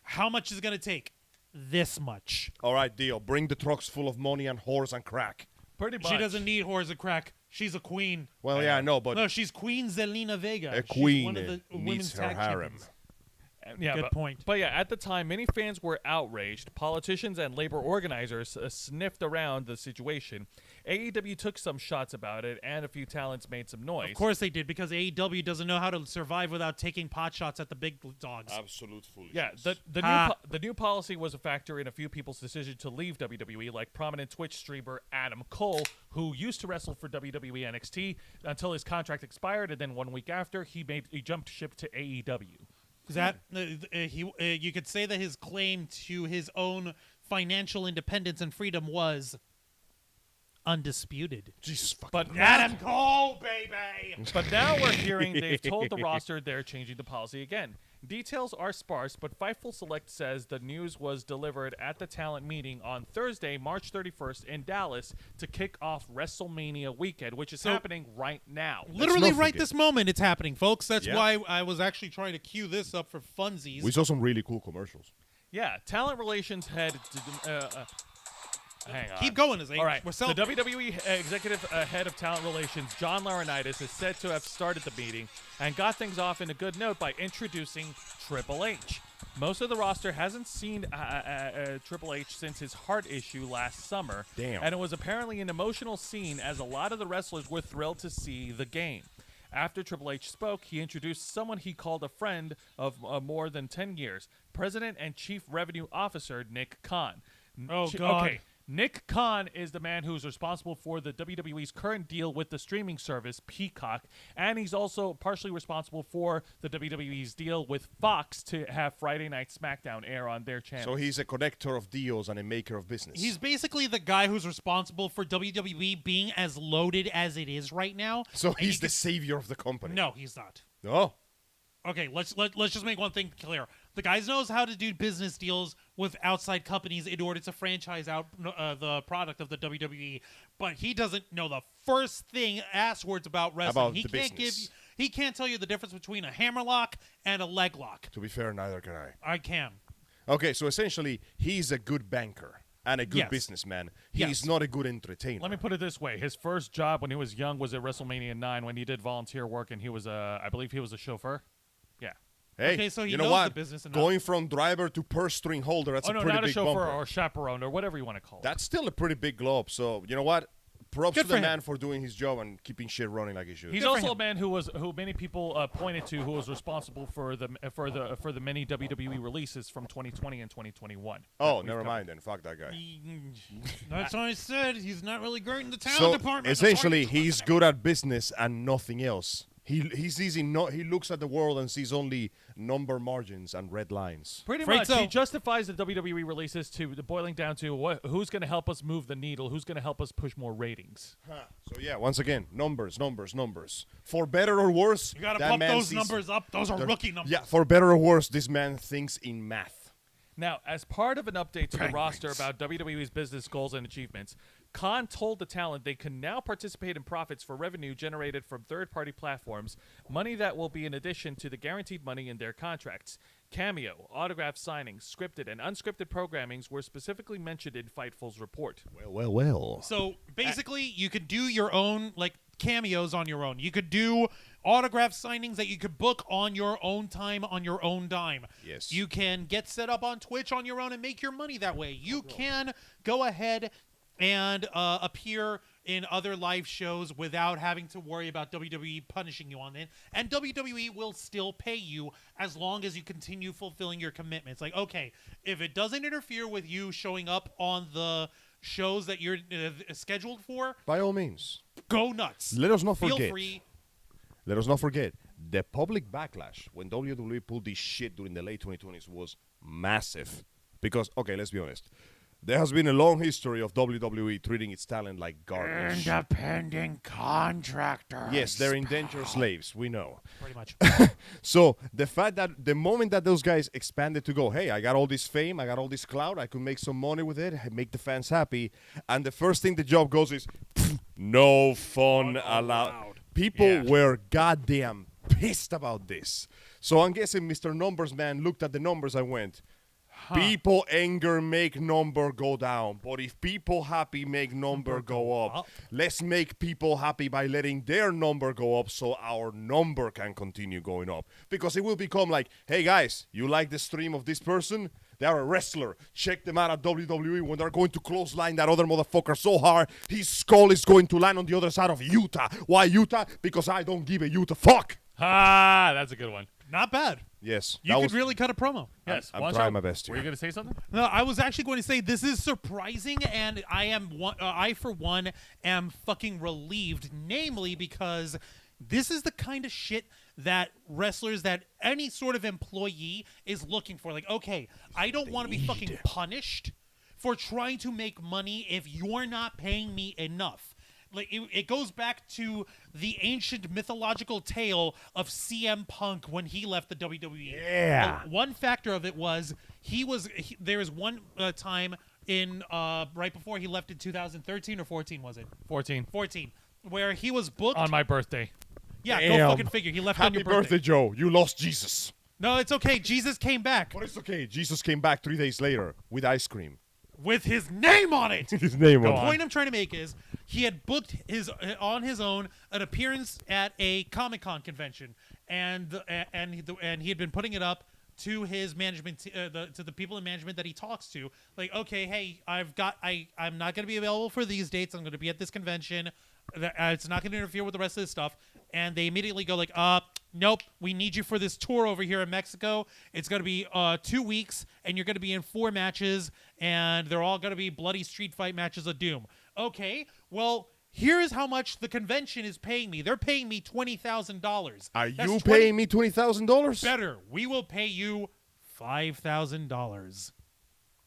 How much is it going to take? This much.
All right, deal. Bring the trucks full of money and whores and crack.
Pretty much.
She doesn't need whores and crack. She's a queen.
Well, I know, but...
No, she's Queen Zelina Vega.
A queen
one of the
needs her harem.
Yeah,
Good point.
But yeah, at the time, many fans were outraged. Politicians and labor organizers sniffed around the situation. AEW took some shots about it, and a few talents made some noise.
Of course they did, because AEW doesn't know how to survive without taking pot shots at the big dogs.
Absolute foolishness.
Yeah, the new policy was a factor in a few people's decision to leave WWE, like prominent Twitch streamer Adam Cole, who used to wrestle for WWE NXT until his contract expired, and then 1 week after, he jumped ship to AEW.
That you could say that his claim to his own financial independence and freedom was undisputed.
Jesus fucking
But
Adam Cole, baby.
But now we're hearing they've told the roster they're changing the policy again. Details are sparse, but Fightful Select says the news was delivered at the talent meeting on Thursday, March 31st in Dallas to kick off WrestleMania weekend, which is happening right now.
Literally
not
right
forget.
this moment it's happening, folks. That's
Yeah.
why I was actually trying to cue this up for funsies.
We saw some really cool commercials.
Yeah, talent relations head. Hang on.
Keep going, Azay.
All right.
We're
The WWE executive head of talent relations, John Laurinaitis, is said to have started the meeting and got things off in a good note by introducing Triple H. Most of the roster hasn't seen Triple H since his heart issue last summer.
Damn.
And it was apparently an emotional scene, as a lot of the wrestlers were thrilled to see the game. After Triple H spoke, he introduced someone he called a friend of more than 10 years, President and Chief Revenue Officer Nick Khan.
Oh, God.
Okay. Nick Khan is the man who's responsible for the WWE's current deal with the streaming service Peacock, and he's also partially responsible for the WWE's deal with Fox to have Friday Night SmackDown air on their channel.
So he's a connector of deals and a maker of business.
He's basically the guy who's responsible for WWE being as loaded as it is right now.
so
And
he's
you
the savior of the company.
No, he's not.
Oh.
Okay, let's just make one thing clear. The guy knows how to do business deals with outside companies in order to franchise out the product of the WWE, but he doesn't know the first thing words about wrestling.
About
He
the
can't
business.
he can't tell you the difference between a hammerlock and a leg lock.
To be fair, neither can I.
I can.
Okay, so essentially, he's a good banker and a good
Yes.
businessman. He's
Yes.
not a good entertainer.
Let me put it this way. His first job when he was young was at WrestleMania 9 when he did volunteer work, and he was I believe he was a chauffeur. Yeah.
Hey,
Okay, so he
you know
knows
what?
the business enough.
Going from driver to purse string holder, that's
Oh,
a
no,
pretty
not a
big
chauffeur
bumper.
or chaperone or whatever you want to call it.
That's still a pretty big globe. So, you know what? Props
Good
to
for
the
him.
man for doing his job and keeping shit running like he should.
He's
Good for
also a
him.
man who many people pointed to who was responsible for the many WWE releases from 2020 and 2021.
Oh,
that we've
never
covered.
mind then. Fuck that guy.
That's what I said. He's not really great in the talent
So,
department.
essentially, he's good at business and nothing else. He sees he looks at the world and sees only number margins and red lines.
Pretty
Afraid
much,
so.
he justifies the WWE releases to boiling down to who's going to help us move the needle, who's going to help us push more ratings.
So yeah, once again, numbers. For better or worse,
You gotta
that
pump
man
those
sees-
numbers up. Those are rookie numbers.
Yeah, for better or worse, this man thinks in math.
Now, as part of an update to the roster about WWE's business goals and achievements, Khan told the talent they can now participate in profits for revenue generated from third-party platforms, money that will be in addition to the guaranteed money in their contracts. Cameo, autograph signings, scripted and unscripted programmings were specifically mentioned in Fightful's report.
Well.
So basically, you could do your own cameos on your own. You could do autograph signings that you could book on your own time, on your own dime.
Yes.
You can get set up on Twitch on your own and make your money that way. You can go ahead and appear in other live shows without having to worry about WWE punishing you on it. And WWE will still pay you as long as you continue fulfilling your commitments. Like, okay, if it doesn't interfere with you showing up on the shows that you're scheduled for,
By all means.
go nuts.
Let us not
Feel
forget.
free.
Let us not forget, the public backlash when WWE pulled this shit during the late 2020s was massive. Because, okay, let's be honest. There has been a long history of WWE treating its talent like garbage.
Independent contractors.
Yes, they're indentured slaves, we know.
Pretty much.
So the fact that the moment that those guys expanded to go, hey, I got all this fame, I got all this clout, I could make some money with it, make the fans happy, and the first thing the job goes is, no fun allowed. People were goddamn pissed about this. So I'm guessing Mr. Numbers Man looked at the numbers and went, People anger make number go down, but if people happy make number go up. Let's make people happy by letting their number go up so our number can continue going up. Because it will become like, hey guys, you like the stream of this person? They are a wrestler. Check them out at WWE when they're going to clothesline that other motherfucker so hard, his skull is going to land on the other side of Utah. Why Utah? Because I don't give a Utah fuck.
Ah, that's a good one.
Not bad.
Yes.
You could really cut a promo.
Yes.
I'm trying my best
Were
here.
you going to say something?
No, I was actually going to say this is surprising, and I for one am fucking relieved. Namely, because this is the kind of shit that wrestlers, that any sort of employee is looking for. Like, okay, I don't want to be fucking punished for trying to make money if you're not paying me enough. Like it goes back to the ancient mythological tale of CM Punk when he left the WWE.
Yeah.
One factor of it was there was one time in right before he left in 2013 or 14 was it?
14.
14, where he was booked
On my birthday.
Yeah,
Damn.
go fucking figure. He left on
Happy
your birthday.
Joe. You lost Jesus.
No, it's okay. Jesus came back
But it's okay. Jesus came back 3 days later with ice cream.
with his name on it.
His name
Go
on
The
on.
point I'm trying to make is he had booked on his own an appearance at a Comic-Con convention, and he had been putting it up to his management, to the people in management that he talks to. Like, okay, hey, I'm not going to be available for these dates. I'm going to be at this convention. It's not going to interfere with the rest of this stuff. And they immediately go like, nope, we need you for this tour over here in Mexico. It's going to be 2 weeks, and you're going to be in 4 matches, and they're all going to be bloody street fight matches of doom. Okay, well, here's how much the convention is paying me. They're paying me $20,000.
Are you paying me $20,000?
Better. We will pay you $5,000.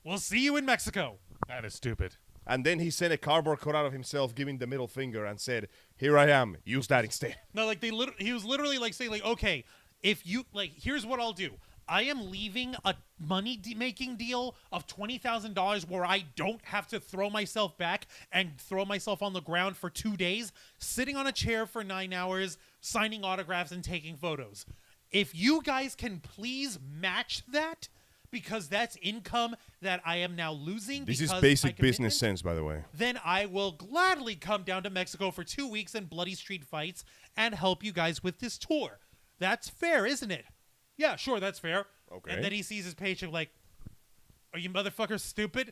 We'll see you in Mexico.
That is stupid.
And then he sent a cardboard cutout of himself giving the middle finger and said, here I am, use that instead.
No, like he was literally like saying like, okay, if you like, here's what I'll do. I am leaving a money-making deal of $20,000 where I don't have to throw myself back and throw myself on the ground for 2 days, sitting on a chair for 9 hours, signing autographs and taking photos. If you guys can please match that, because that's income that I am now losing.
This is
because
basic
my
business
commitment,
sense, by the way.
then I will gladly come down to Mexico for 2 weeks in bloody street fights and help you guys with this tour. That's fair, isn't it? Yeah, sure, that's fair.
Okay.
And then he sees his paycheck like, are you motherfuckers stupid?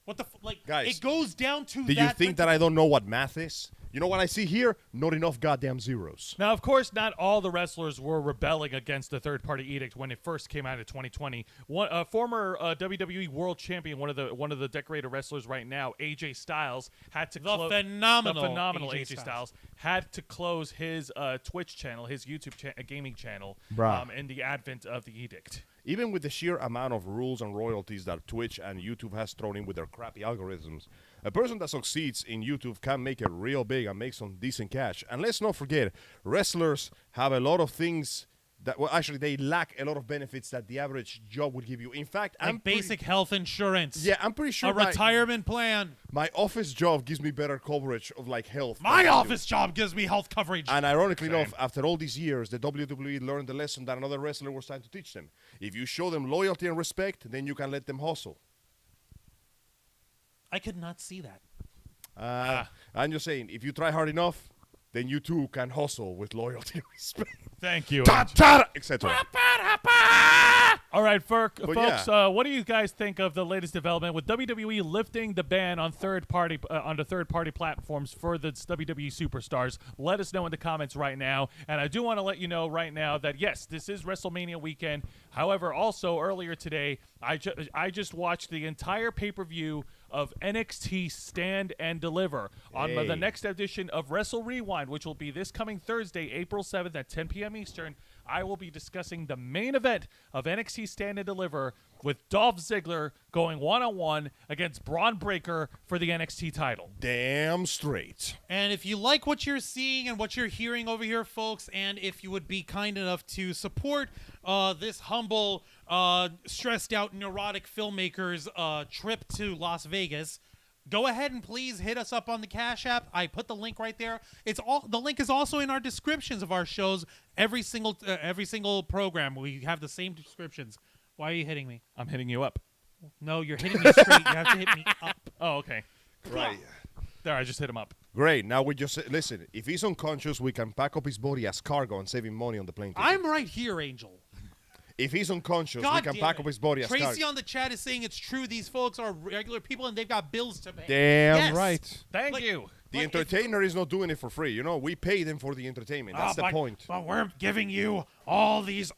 What the like?
Guys,
it goes down to
Do you think that I don't know what math is? You know what I see here? Not enough goddamn zeros.
Now, of course, not all the wrestlers were rebelling against the third-party edict when it first came out in 2020. One former WWE World Champion, one of the decorated wrestlers right now, AJ Styles, had to
The phenomenal
AJ Styles had to close his Twitch channel, his YouTube gaming channel,
Bruh.
in the advent of the edict.
Even with the sheer amount of rules and royalties that Twitch and YouTube has thrown in with their crappy algorithms, a person that succeeds in YouTube can make it real big and make some decent cash. And let's not forget, wrestlers have a lot of things that, well, actually, they lack a lot of benefits that the average job would give you. In fact,
like basic health insurance.
Yeah, I'm pretty sure
a retirement plan.
my office job gives me better coverage of like health.
My
than
office job gives me health coverage.
And ironically enough, after all these years, the WWE learned the lesson that another wrestler was trying to teach them. If you show them loyalty and respect, then you can let them hustle.
I could not see that.
I'm just saying, if you try hard enough, then you too can hustle with loyalty and respect.
Thank you.
Etc.
All right, folks,
yeah.
what do you guys think of the latest development with WWE lifting the ban on third-party platforms for the WWE superstars? Let us know in the comments right now. And I do want to let you know right now that, yes, this is WrestleMania weekend. However, also earlier today, I just watched the entire pay-per-view of NXT Stand and Deliver on the next edition of Wrestle Rewind, which will be this coming Thursday, April 7th at 10 p.m. Eastern. I will be discussing the main event of NXT Stand and Deliver with Dolph Ziggler going one-on-one against Braun Breaker for the NXT title.
Damn straight.
And if you like what you're seeing and what you're hearing over here, folks, and if you would be kind enough to support this humble, stressed-out, neurotic filmmaker's trip to Las Vegas, go ahead and please hit us up on the Cash App. I put the link right there. The link is also in our descriptions of our shows. Every single program, we have the same descriptions. Why are you hitting me?
I'm hitting you up.
No, you're hitting me straight. You have to hit me up.
Oh, okay.
Right.
There, I just hit him up.
Great. Now we just listen. If he's unconscious, we can pack up his body as cargo and save him money on the plane ticket.
I'm right here, Angel.
If he's unconscious, we
God
can
damn
pack
it.
up his body as
Tracy
cargo.
on the chat is saying it's true. These folks are regular people and they've got bills to pay.
Damn
Yes.
right.
Thank
Like-
you.
The
Like,
entertainer is not doing it for free. You know, we pay them for the entertainment. That's the point.
But we're giving you all these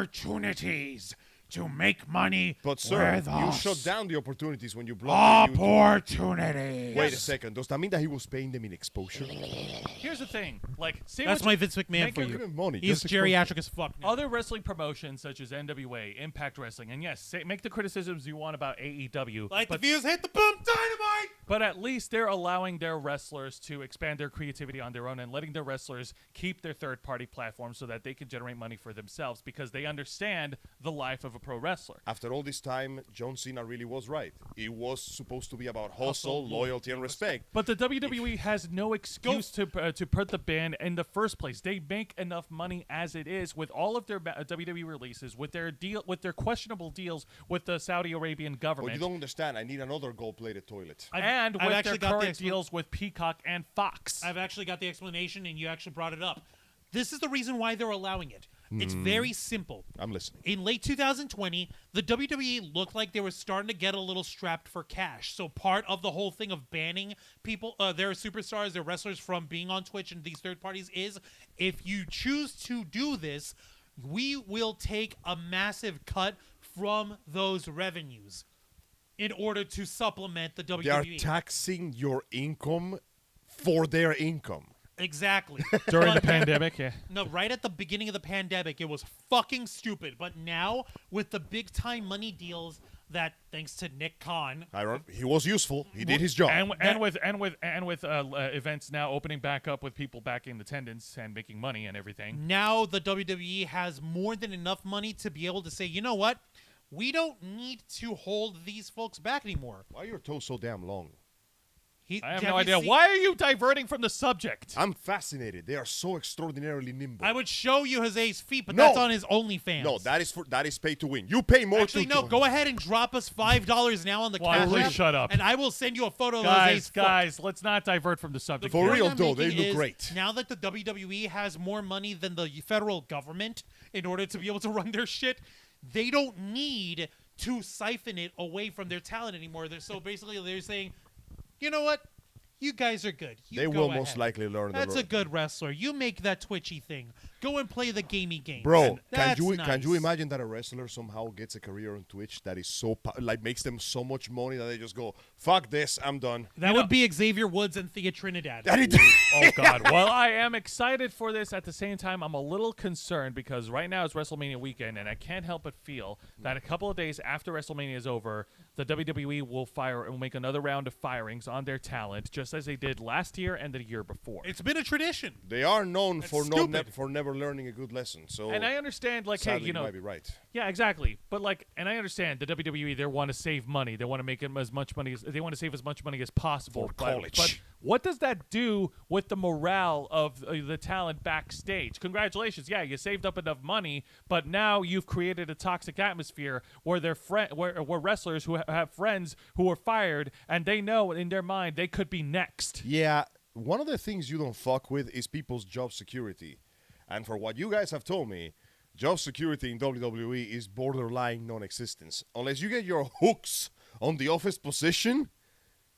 opportunities to make money.
But sir,
with
you
us.
shut down the opportunities when you blocked the YouTube.
Opportunities.
Wait a second. Does that mean that he was paying them in exposure?
Here's the thing. Like, say
That's
what
my
you-
Vince McMahon
make
for
a-
Give
you.
him money.
He's
Just
geriatric as fuck now.
Other wrestling promotions such as NWA, Impact Wrestling, and yes, make the criticisms you want about AEW,
Like
but,
the views hit the boom dynamite.
but at least they're allowing their wrestlers to expand their creativity on their own and letting their wrestlers keep their third-party platforms so that they can generate money for themselves because they understand the life of a pro wrestler.
After all this time, John Cena really was right. It was supposed to be about hustle, loyalty, and respect.
But the WWE has no excuse to put the ban in the first place. They make enough money as it is with all of their WWE releases, with their questionable deals with the Saudi Arabian
But
government.
you don't understand. I need another gold-plated toilet.
and
I've
with
actually
their
got the
current deals with Peacock and Fox.
I've actually got the explanation, and you actually brought it up. This is the reason why they're allowing it. It's very simple.
I'm listening.
In late 2020, the WWE looked like they were starting to get a little strapped for cash. So part of the whole thing of banning people, their superstars, their wrestlers from being on Twitch and these third parties is, if you choose to do this, we will take a massive cut from those revenues in order to supplement the WWE.
They are taxing your income for their income.
Exactly.
During the
But-
pandemic, yeah.
No, right at the beginning of the pandemic, it was fucking stupid. But now, with the big time money deals that, thanks to Nick Khan,
He was useful. He did his job.
And with events now opening back up with people back in attendance and making money and everything.
now the WWE has more than enough money to be able to say, you know what? We don't need to hold these folks back anymore.
Why are your toes so damn long?
I have
you
no idea.
seen-
Why are you diverting from the subject?
I'm fascinated. They are so extraordinarily nimble.
I would show you Jose's feet, but
No.
that's on his OnlyFans.
No, that is pay to win. You pay more
Actually,
to
no. Go ahead and drop us $5 now on the
Juan,
Cash
please
App,
shut up.
and I will send you a photo of Jose's foot.
Guys, let's not divert from the subject.
For
here.
real,
I'm
though, they
making
look
is,
great.
Now that the WWE has more money than the federal government in order to be able to run their shit, they don't need to siphon it away from their talent anymore. So basically, they're saying, you know what? You guys are good. You
They
go
will
ahead.
most likely learn.
That's a good wrestler. You make that twitchy thing. Go and play the gamey game.
Bro,
That's
can you
nice.
imagine that a wrestler somehow gets a career on Twitch that is so makes them so much money that they just go, fuck this, I'm done.
That would be Xavier Woods and Thea Trinidad.
Oh God! Well, I am excited for this. At the same time, I'm a little concerned because right now it's WrestleMania weekend, and I can't help but feel that a couple of days after WrestleMania is over, the WWE will make another round of firings on their talent, just as they did last year and the year before.
It's been a tradition.
They are known
That's
for
stupid.
for never learning a good lesson. So
And I understand, like,
sadly,
hey, you know,
might be right.
yeah, exactly. But like, and I understand the WWE, they want to save money. They want to make as much money as they want to save as much money as possible.
For
But
college.
what does that do with the morale of the talent backstage? Congratulations, yeah, you saved up enough money, but now you've created a toxic atmosphere where where wrestlers who have friends who are fired, and they know in their mind they could be next.
Yeah, one of the things you don't fuck with is people's job security. And for what you guys have told me, job security in WWE is borderline non-existence. Unless you get your hooks on the office position,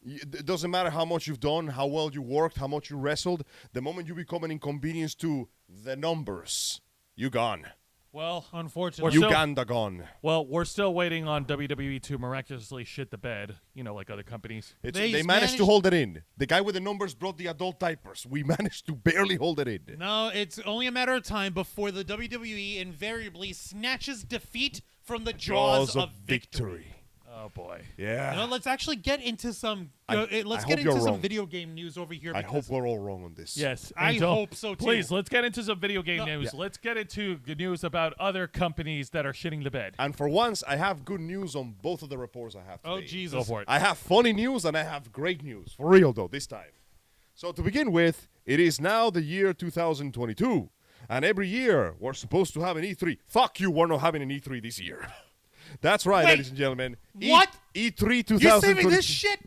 it doesn't matter how much you've done, how well you worked, how much you wrestled. The moment you become an inconvenience to the numbers, you gone.
Well,
Unfortunately.
Uganda gone.
Well, we're still waiting on WWE to miraculously shit the bed, you know, like other companies.
They
They
managed to
managed-
hold it in. The guy with the numbers brought the adult diapers. We managed to barely hold it in.
No, it's only a matter of time before the WWE invariably snatches defeat from the jaws of victory.
Oh boy.
Yeah.
You know, let's actually get into some. Let's
I
get
hope
into
you're
some
wrong.
video game news over here.
I hope
because
we're all wrong on this.
Yes,
I
Angel,
hope so, too.
Please, let's get into some video game
No.
news.
Yeah.
Let's get into good news about other companies that are shitting the bed.
And for once, I have good news on both of the reports I have today.
Oh Jesus!
Go for it.
I have funny news and I have great news. For real, though, this time. So to begin with, it is now the year 2022. And every year, we're supposed to have an E3. Fuck you, we're not having an E3 this year. That's right,
Wait,
ladies and gentlemen.
what?
E3 2022.
You're saving this shit?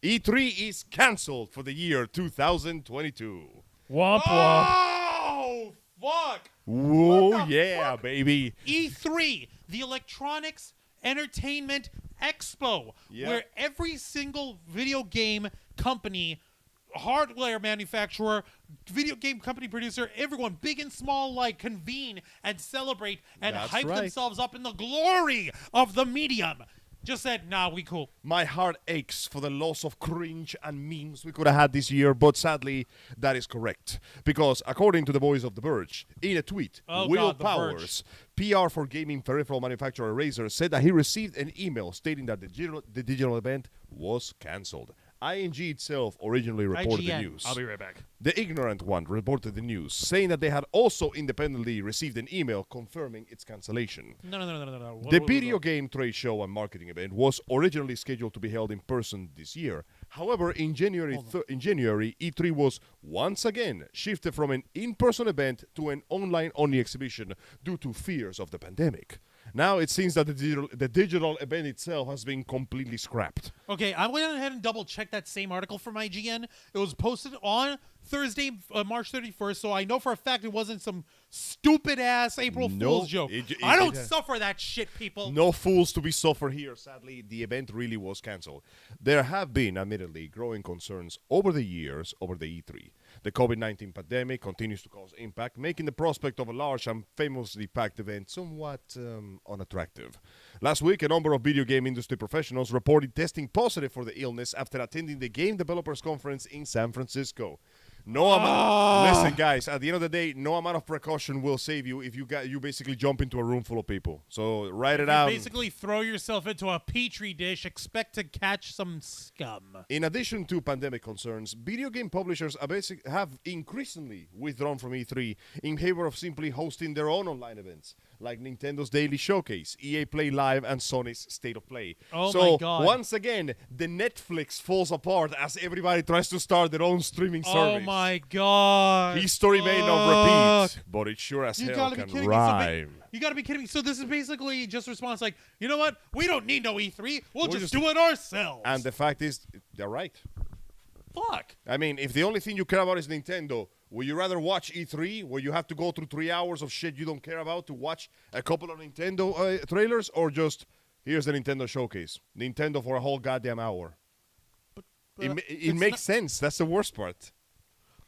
E3 is canceled for the year 2022.
Womp womp.
Oh, fuck.
Whoa,
What the
yeah,
fuck?
baby.
E3, the Electronics Entertainment Expo,
Yeah.
where every single video game company, hardware manufacturer, video game company producer, everyone, big and small, like, convene and celebrate and
That's
hype
right.
themselves up in the glory of the medium. Just said, nah, we cool.
My heart aches for the loss of cringe and memes we could have had this year, but sadly, that is correct. Because according to the voice of The Verge, in a tweet,
Oh,
Will
God, The
Powers, PR for gaming peripheral manufacturer Razer, said that he received an email stating that the digital event was cancelled. ING itself originally reported the
IGN.
news.
I'll be right back.
The ignorant one reported the news, saying that they had also independently received an email confirming its cancellation.
No.
The video game trade show and marketing event was originally scheduled to be held in person this year. However, in January, E3 was once again shifted from an in-person event to an online-only exhibition due to fears of the pandemic. Now it seems that the digital event itself has been completely scrapped.
Okay, I went ahead and double-checked that same article from IGN. It was posted on Thursday, March 31st, so I know for a fact it wasn't some stupid-ass April
No,
Fool's joke.
it-
I don't
it-
suffer that shit, people.
No fools to be suffered here. Sadly, the event really was cancelled. There have been, admittedly, growing concerns over the years over the E3. The COVID-19 pandemic continues to cause impact, making the prospect of a large and famously packed event somewhat unattractive. Last week, a number of video game industry professionals reported testing positive for the illness after attending the Game Developers Conference in San Francisco. No amount. Listen, guys. At the end of the day, no amount of precaution will save you if you basically jump into a room full of people. So write it out.
Basically, throw yourself into a petri dish, expect to catch some scum.
In addition to pandemic concerns, video game publishers have increasingly withdrawn from E3 in favor of simply hosting their own online events, like Nintendo's Daily Showcase, EA Play Live, and Sony's State of Play.
Oh
so
my God.
once again, the Netflix falls apart as everybody tries to start their own streaming
Oh
service.
my God.
History may not repeat, but it sure as
You
hell
gotta be
can
kidding
rhyme.
me. You gotta be kidding me. So this is basically just a response like, you know what? We don't need no E3. We'll just do it ourselves.
And the fact is, they're right.
fuck.
I mean, if the only thing you care about is Nintendo, would you rather watch E3 where you have to go through 3 hours of shit you don't care about to watch a couple of Nintendo trailers, or just here's the Nintendo showcase, Nintendo for a whole goddamn hour? It
it's
makes
not-
sense. That's the worst part.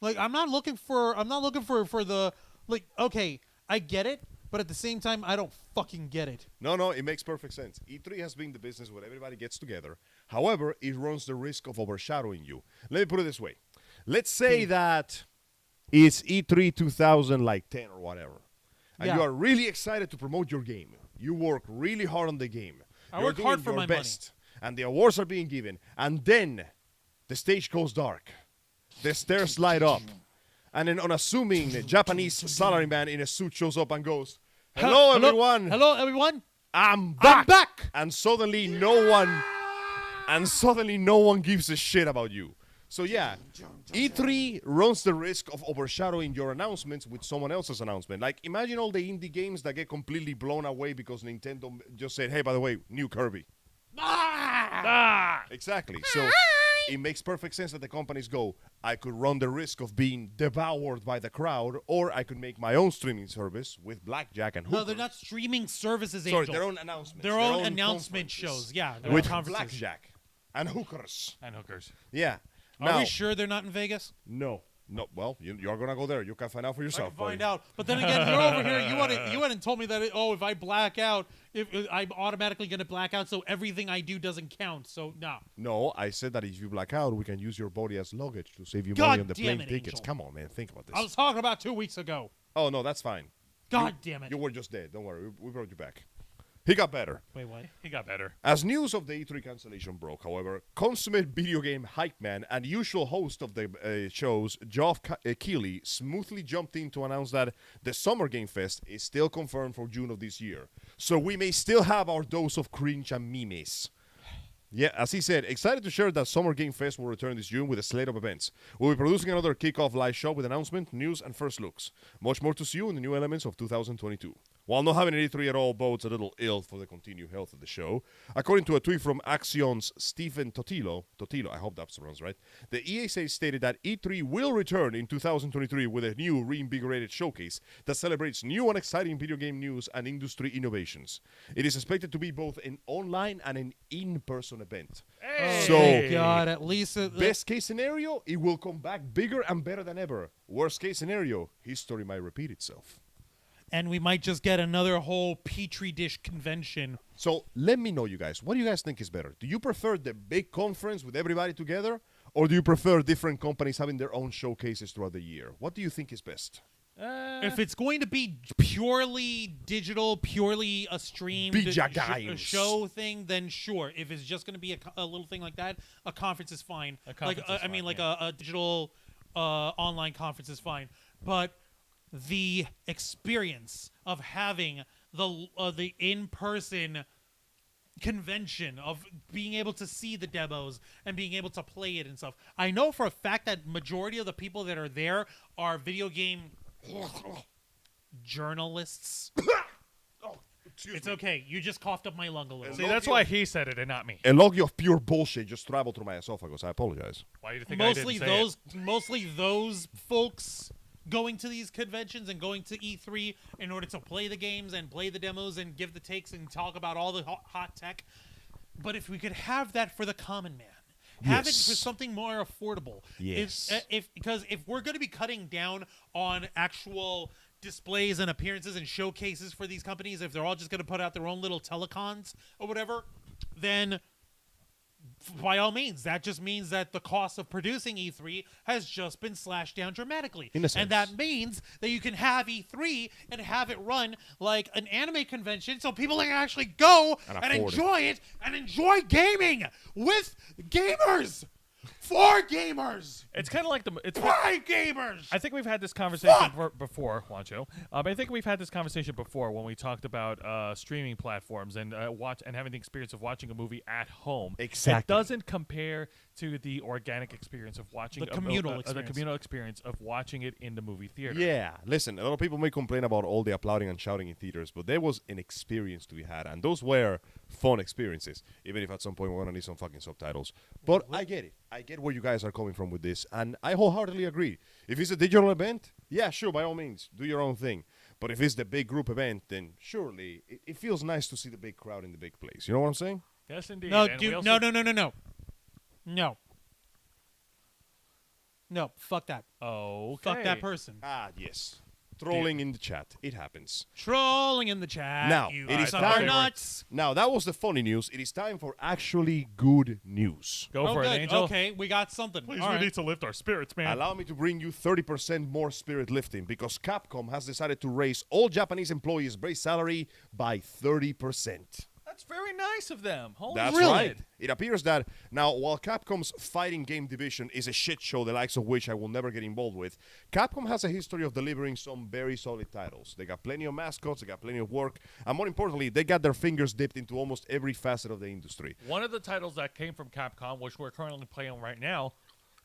Like I'm not looking for the like. Okay, I get it, but at the same time, I don't fucking get it.
No, it makes perfect sense. E3 has been the business where everybody gets together. However, it runs the risk of overshadowing you. Let me put it this way. Let's say that it's E3 2010 or whatever. And
Yeah.
you are really excited to promote your game. You work really hard on the game.
I
You're
work hard
doing
for
your
my money.
best. And the awards are being given. And then the stage goes dark. The stairs light up. And an unassuming Japanese salaryman in a suit shows up and goes, "Hello, everyone.
Hello, everyone.
I'm back."
I'm back.
And suddenly no one gives a shit about you. So yeah, E3 runs the risk of overshadowing your announcements with someone else's announcement. Like, imagine all the indie games that get completely blown away because Nintendo just said, "Hey, by the way, new Kirby." Exactly. So it makes perfect sense that the companies go, I could run the risk of being devoured by the crowd, or I could make my own streaming service with blackjack and
No,
hookers.
they're not streaming services,
Sorry,
Angel.
their own announcements.
Their own announcement
conferences.
shows. Yeah, their
With
own conferences.
blackjack and hookers.
And hookers.
Yeah.
Are
Now,
we sure they're not in Vegas?
No. Well, you're gonna go there. You can find out for
I
yourself.
can find
buddy.
out. But then again, you're over here. You went and told me that if I black out, if I'm automatically gonna black out, so everything I do doesn't count. So nah.
No, I said that if you black out, we can use your body as luggage to save you
God
money on the
damn
plane
it,
tickets.
Angel.
Come on, man. Think about this.
I was talking about 2 weeks ago.
Oh no, that's fine.
God damn it.
You were just dead. Don't worry. We brought you back. He got better.
Wait, what?
He got better.
As news of the E3 cancellation broke, however, consummate video game hype man and usual host of the shows, Geoff Keighley, smoothly jumped in to announce that the Summer Game Fest is still confirmed for June of this year. So we may still have our dose of cringe and memes. Yeah, as he said, excited to share that Summer Game Fest will return this June with a slate of events. We'll be producing another kickoff live show with announcement, news, and first looks. Much more to see you in the new elements of 2022. while not having an E3 at all bodes a little ill for the continued health of the show. According to a tweet from Axion's Stephen Totilo, I hope that pronounced right, the EA stated that E3 will return in 2023 with a new reinvigorated showcase that celebrates new and exciting video game news and industry innovations. It is expected to be both an online and an in-person event.
Hey.
So,
Thank God, at least
best case scenario, it will come back bigger and better than ever. Worst case scenario, history might repeat itself.
and we might just get another whole petri dish convention.
So let me know, you guys. What do you guys think is better? Do you prefer the big conference with everybody together, or do you prefer different companies having their own showcases throughout the year? What do you think is best?
If it's going to be purely digital, purely a streamed show thing, then sure. If it's just going to be a little thing like that, a conference is fine. A digital online conference is fine. But the experience of having the in-person convention, of being able to see the demos and being able to play it and stuff. I know for a fact that majority of the people that are there are video game journalists. It's okay. You just coughed up my lung a little.
See, that's why he said it and not me.
A log of pure bullshit just traveled through my esophagus. I apologize.
Why do you think I didn't say it?
Mostly those folks going to these conventions and going to E3 in order to play the games and play the demos and give the takes and talk about all the hot tech. But if we could have that for the common man, have it for something more affordable.
Yes.
Because if we're going to be cutting down on actual displays and appearances and showcases for these companies, if they're all just going to put out their own little telecons or whatever, then by all means, that just means that the cost of producing E3 has just been slashed down dramatically.
In a sense.
And that means that you can have E3 and have it run like an anime convention so people can actually go and enjoy it and enjoy gaming with gamers. For gamers.
It's kind of like
by gamers.
I think we've had this conversation before, Juancho. I think we've had this conversation before when we talked about streaming platforms and having the experience of watching a movie at home.
Exactly.
It doesn't compare to the organic experience of watching
the communal
experience of watching it in the movie theater.
Yeah, listen, a lot of people may complain about all the applauding and shouting in theaters, but there was an experience to be had, and those were fun experiences, even if at some point we're going to need some fucking subtitles. But I get it. I get where you guys are coming from with this, and I wholeheartedly agree. If it's a digital event, yeah, sure, by all means, do your own thing. But if it's the big group event, then surely it feels nice to see the big crowd in the big place. You know what I'm saying?
Yes, indeed.
No,
And
dude, No, fuck that.
Okay.
Fuck that person.
Ah, yes. Trolling in the chat. It happens.
Trolling in the chat.
Now,
you
it is
son of
time.
nuts.
Now, that was the funny news. It is time for actually good news.
Go for it,
good.
Angel.
Okay, we got something.
Please,
All
we
right.
need to lift our spirits, man.
Allow me to bring you 30% more spirit lifting because Capcom has decided to raise all Japanese employees' base salary by 30%.
That's very nice of them. Holy
That's
shit.
right. It appears that now, while Capcom's fighting game division is a shit show, the likes of which I will never get involved with, Capcom has a history of delivering some very solid titles. They got plenty of mascots, they got plenty of work, and more importantly, they got their fingers dipped into almost every facet of the industry.
One of the titles that came from Capcom, which we're currently playing right now,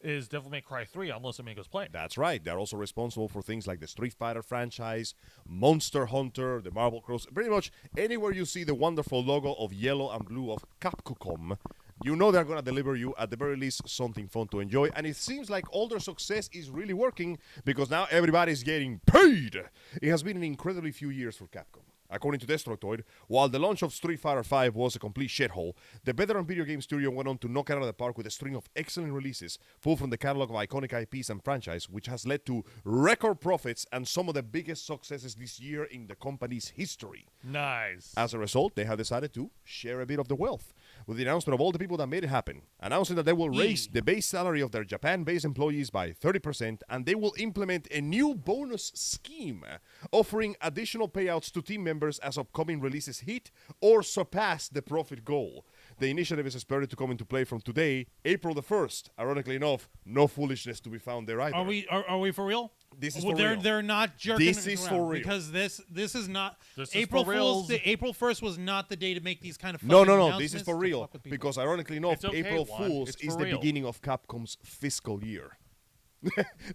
is Devil May Cry 3 on Los Amigos Play.
That's right. They're also responsible for things like the Street Fighter franchise, Monster Hunter, the Marvel Cross. Pretty much anywhere you see the wonderful logo of yellow and blue of Capcom, you know they're going to deliver you, at the very least, something fun to enjoy. And it seems like all their success is really working because now everybody's getting paid. It has been an incredibly few years for Capcom. According to Destructoid, while the launch of Street Fighter V was a complete shithole, the veteran video game studio went on to knock it out of the park with a string of excellent releases, full from the catalog of iconic IPs and franchise, which has led to record profits and some of the biggest successes this year in the company's history.
Nice.
As a result, they have decided to share a bit of the wealth with the announcement of all the people that made it happen, announcing that they will raise the base salary of their Japan-based employees by 30%, and they will implement a new bonus scheme, offering additional payouts to team members as upcoming releases hit or surpass the profit goal. The initiative is expected to come into play from today, April the 1st. Ironically enough, no foolishness to be found there either.
Are we for real?
This is for real.
They're not jerking
This is
around
for real.
because this is not
This is
April
for
Fool's.
reals.
April 1st was not the day to make these kind of
No.
fucking
This is
announcements
for
to
real.
fuck with people.
Because ironically enough,
It's okay,
April
Juan.
Fool's
It's
is
for
the
real.
beginning of Capcom's fiscal year.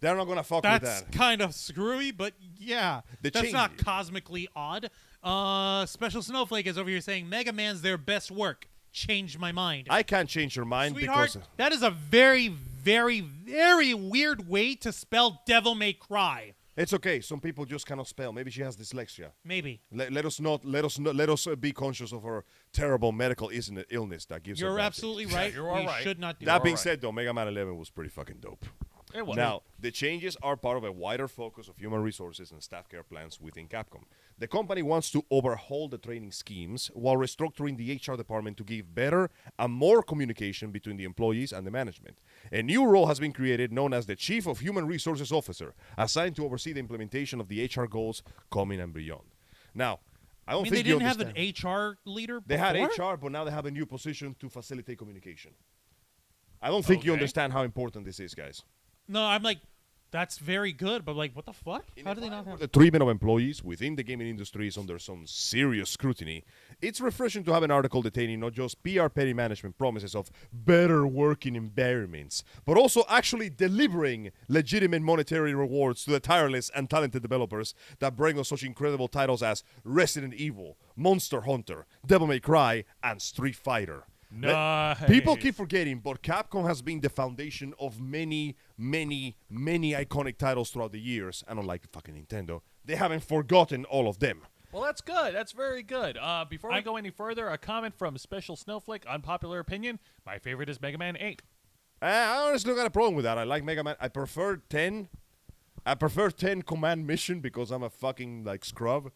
They're not going to fuck
That's
with that.
kind of screwy, but yeah,
The
that's not
change.
cosmically odd. Special Snowflake is over here saying Mega Man's their best work. Changed my mind.
I can't change your mind
Sweetheart,
because
that is a very, very, very weird way to spell Devil May Cry.
it's okay. Some people just cannot spell. Maybe she has dyslexia.
Maybe.
Let us be conscious of her terrible medical illness that gives her
You're
bad
absolutely
things.
right.
You're all
we
right.
should not do
That being
right.
said, though, Mega Man 11 was pretty fucking dope.
It was.
Now, the changes are part of a wider focus of human resources and staff care plans within Capcom. The company wants to overhaul the training schemes while restructuring the HR department to give better and more communication between the employees and the management. A new role has been created known as the Chief of Human Resources Officer, assigned to oversee the implementation of the HR goals coming and beyond. Now, I don't
I mean,
think
they
you
didn't have
understand.
an HR leader
They had
before?
HR, but now they have a new position to facilitate communication. I don't think you
Okay.
understand how important this is, guys.
No, I'm like, that's very good, but like, what the fuck? How do they not have
The treatment of employees within the gaming industry is under some serious scrutiny. It's refreshing to have an article detailing not just PR petty management promises of better working environments, but also actually delivering legitimate monetary rewards to the tireless and talented developers that bring us such incredible titles as Resident Evil, Monster Hunter, Devil May Cry, and Street Fighter.
Nice.
People keep forgetting, but Capcom has been the foundation of many, many, many iconic titles throughout the years. And unlike fucking Nintendo, they haven't forgotten all of them.
Well, that's good. That's very good. Before we go any further, a comment from Special Snowflake, unpopular opinion. My favorite is Mega Man 8.
I honestly got a problem with that. I like Mega Man. I prefer 10. I prefer 10 command mission because I'm a fucking like scrub.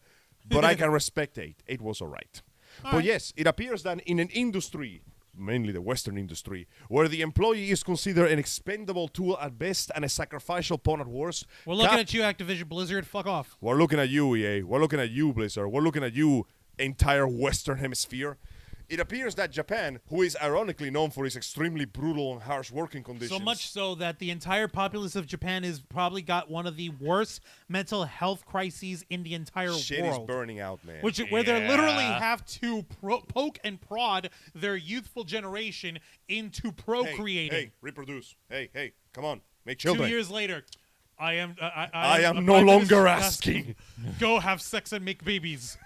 But I can respect 8. 8 was alright. But yes, it appears that in an industry, mainly the Western industry, where the employee is considered an expendable tool at best and a sacrificial pawn at worst.
We're looking at you, Activision Blizzard. Fuck off.
We're looking at you, EA. We're looking at you, Blizzard. We're looking at you, entire Western Hemisphere. It appears that Japan, who is ironically known for its extremely brutal and harsh working conditions.
So much so that the entire populace of Japan has probably got one of the worst mental health crises in the entire
Shit
world.
is burning out, man.
Where they literally
Yeah.
have to poke and prod their youthful generation into procreating.
Hey, reproduce. Hey, come on. Make
2
children.
years later, I am
am
a
no
Prime
longer
Minister
asking.
Go have sex and make babies.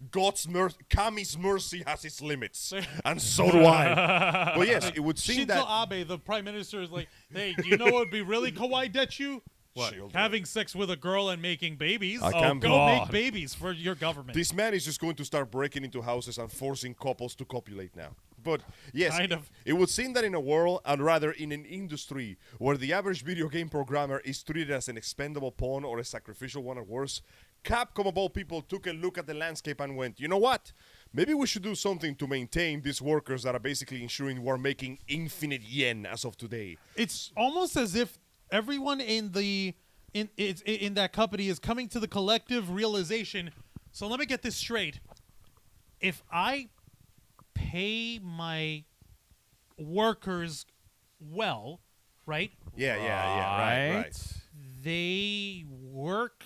God's mercy, Kami's mercy has its limits, and so do I. But yes, it would seem
Shinzo
that
Abe, the prime minister, is like, hey, do you know what would be really kawaii detchu? What?
Children.
Having sex with a girl and making babies?
I can't
Go
God.
make babies for your government.
this man is just going to start breaking into houses and forcing couples to copulate now. But yes,
Kind of.
it would seem that in a world, and rather in an industry, where the average video game programmer is treated as an expendable pawn or a sacrificial one at worst, Capcom of all people took a look at the landscape and went, you know what? Maybe we should do something to maintain these workers that are basically ensuring we're making infinite yen as of today.
It's almost as if everyone in that company is coming to the collective realization. So let me get this straight. If I pay my workers well, right?
Yeah, right.
They work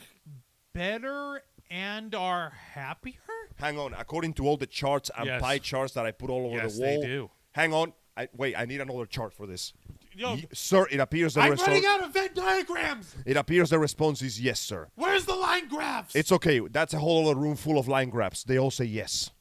better and are happier?
Hang on, according to all the charts and
Yes.
pie charts that I put all over
Yes,
the
they
wall.
do.
Hang on. I need another chart for this.
Yo,
Sir, it appears the
I'm
response.
running out of Venn diagrams.
It appears the response is yes, sir.
Where's the line graphs?
It's okay. That's a whole other room full of line grabs. They all say yes.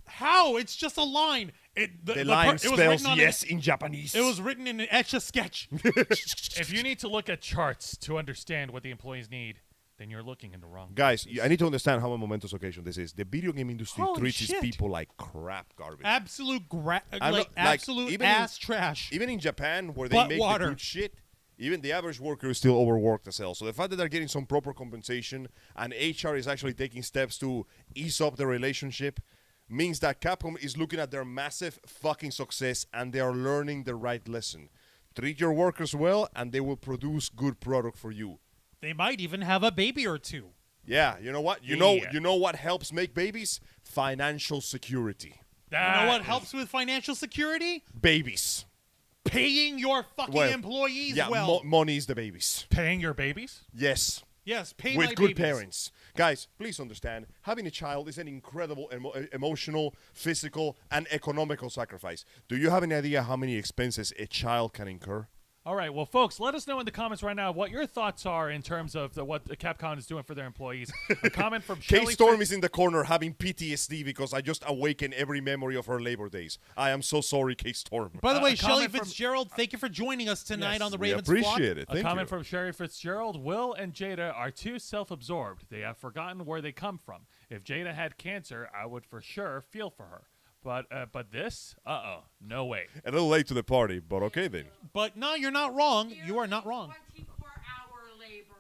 How? It's just a line.
The line
it was
spells
written on
yes in Japanese.
It was written in an etch-a-sketch.
If you need to look at charts to understand what the employees need, then you're looking in the wrong
Guys,
places.
I need to understand how a momentous occasion this is. The video game industry
Holy
treats its
shit.
people like crap garbage.
Absolute
I'm not- like,
absolute
even in-
ass trash.
Even in Japan, where they
Butt
make
water.
the good shit, even the average worker is still overworked as hell. So the fact that they're getting some proper compensation and HR is actually taking steps to ease up the relationship means that Capcom is looking at their massive fucking success and they are learning the right lesson. Treat your workers well and they will produce good product for you.
They might even have a baby or two.
Yeah, you know what? You
Yeah.
know what helps make babies? Financial security.
You know what helps with financial security?
Babies.
Paying your fucking
Well,
employees
Yeah,
well.
money is the babies.
Paying your babies?
Yes.
Yes, pay
With
my
good
babies.
parents. Guys, please understand, having a child is an incredible emotional, physical, and economical sacrifice. Do you have any idea how many expenses a child can incur?
All right, well, folks, let us know in the comments right now what your thoughts are in terms of what Capcom is doing for their employees. A comment from Shelly
K-Storm is in the corner having PTSD because I just awakened every memory of her Labor Days. I am so sorry, K-Storm.
By the way,
a
Shelly
comment from-
Fitzgerald, thank you for joining us tonight
Yes,
on the
We
Ravens
appreciate it.
A
Thank
comment
you.
from Sherry Fitzgerald. Will and Jada are too self-absorbed. They have forgotten where they come from. If Jada had cancer, I would for sure feel for her. But this? No way.
A little late to the party, but okay then.
But no, you're not wrong. You are not wrong.
24-hour labor.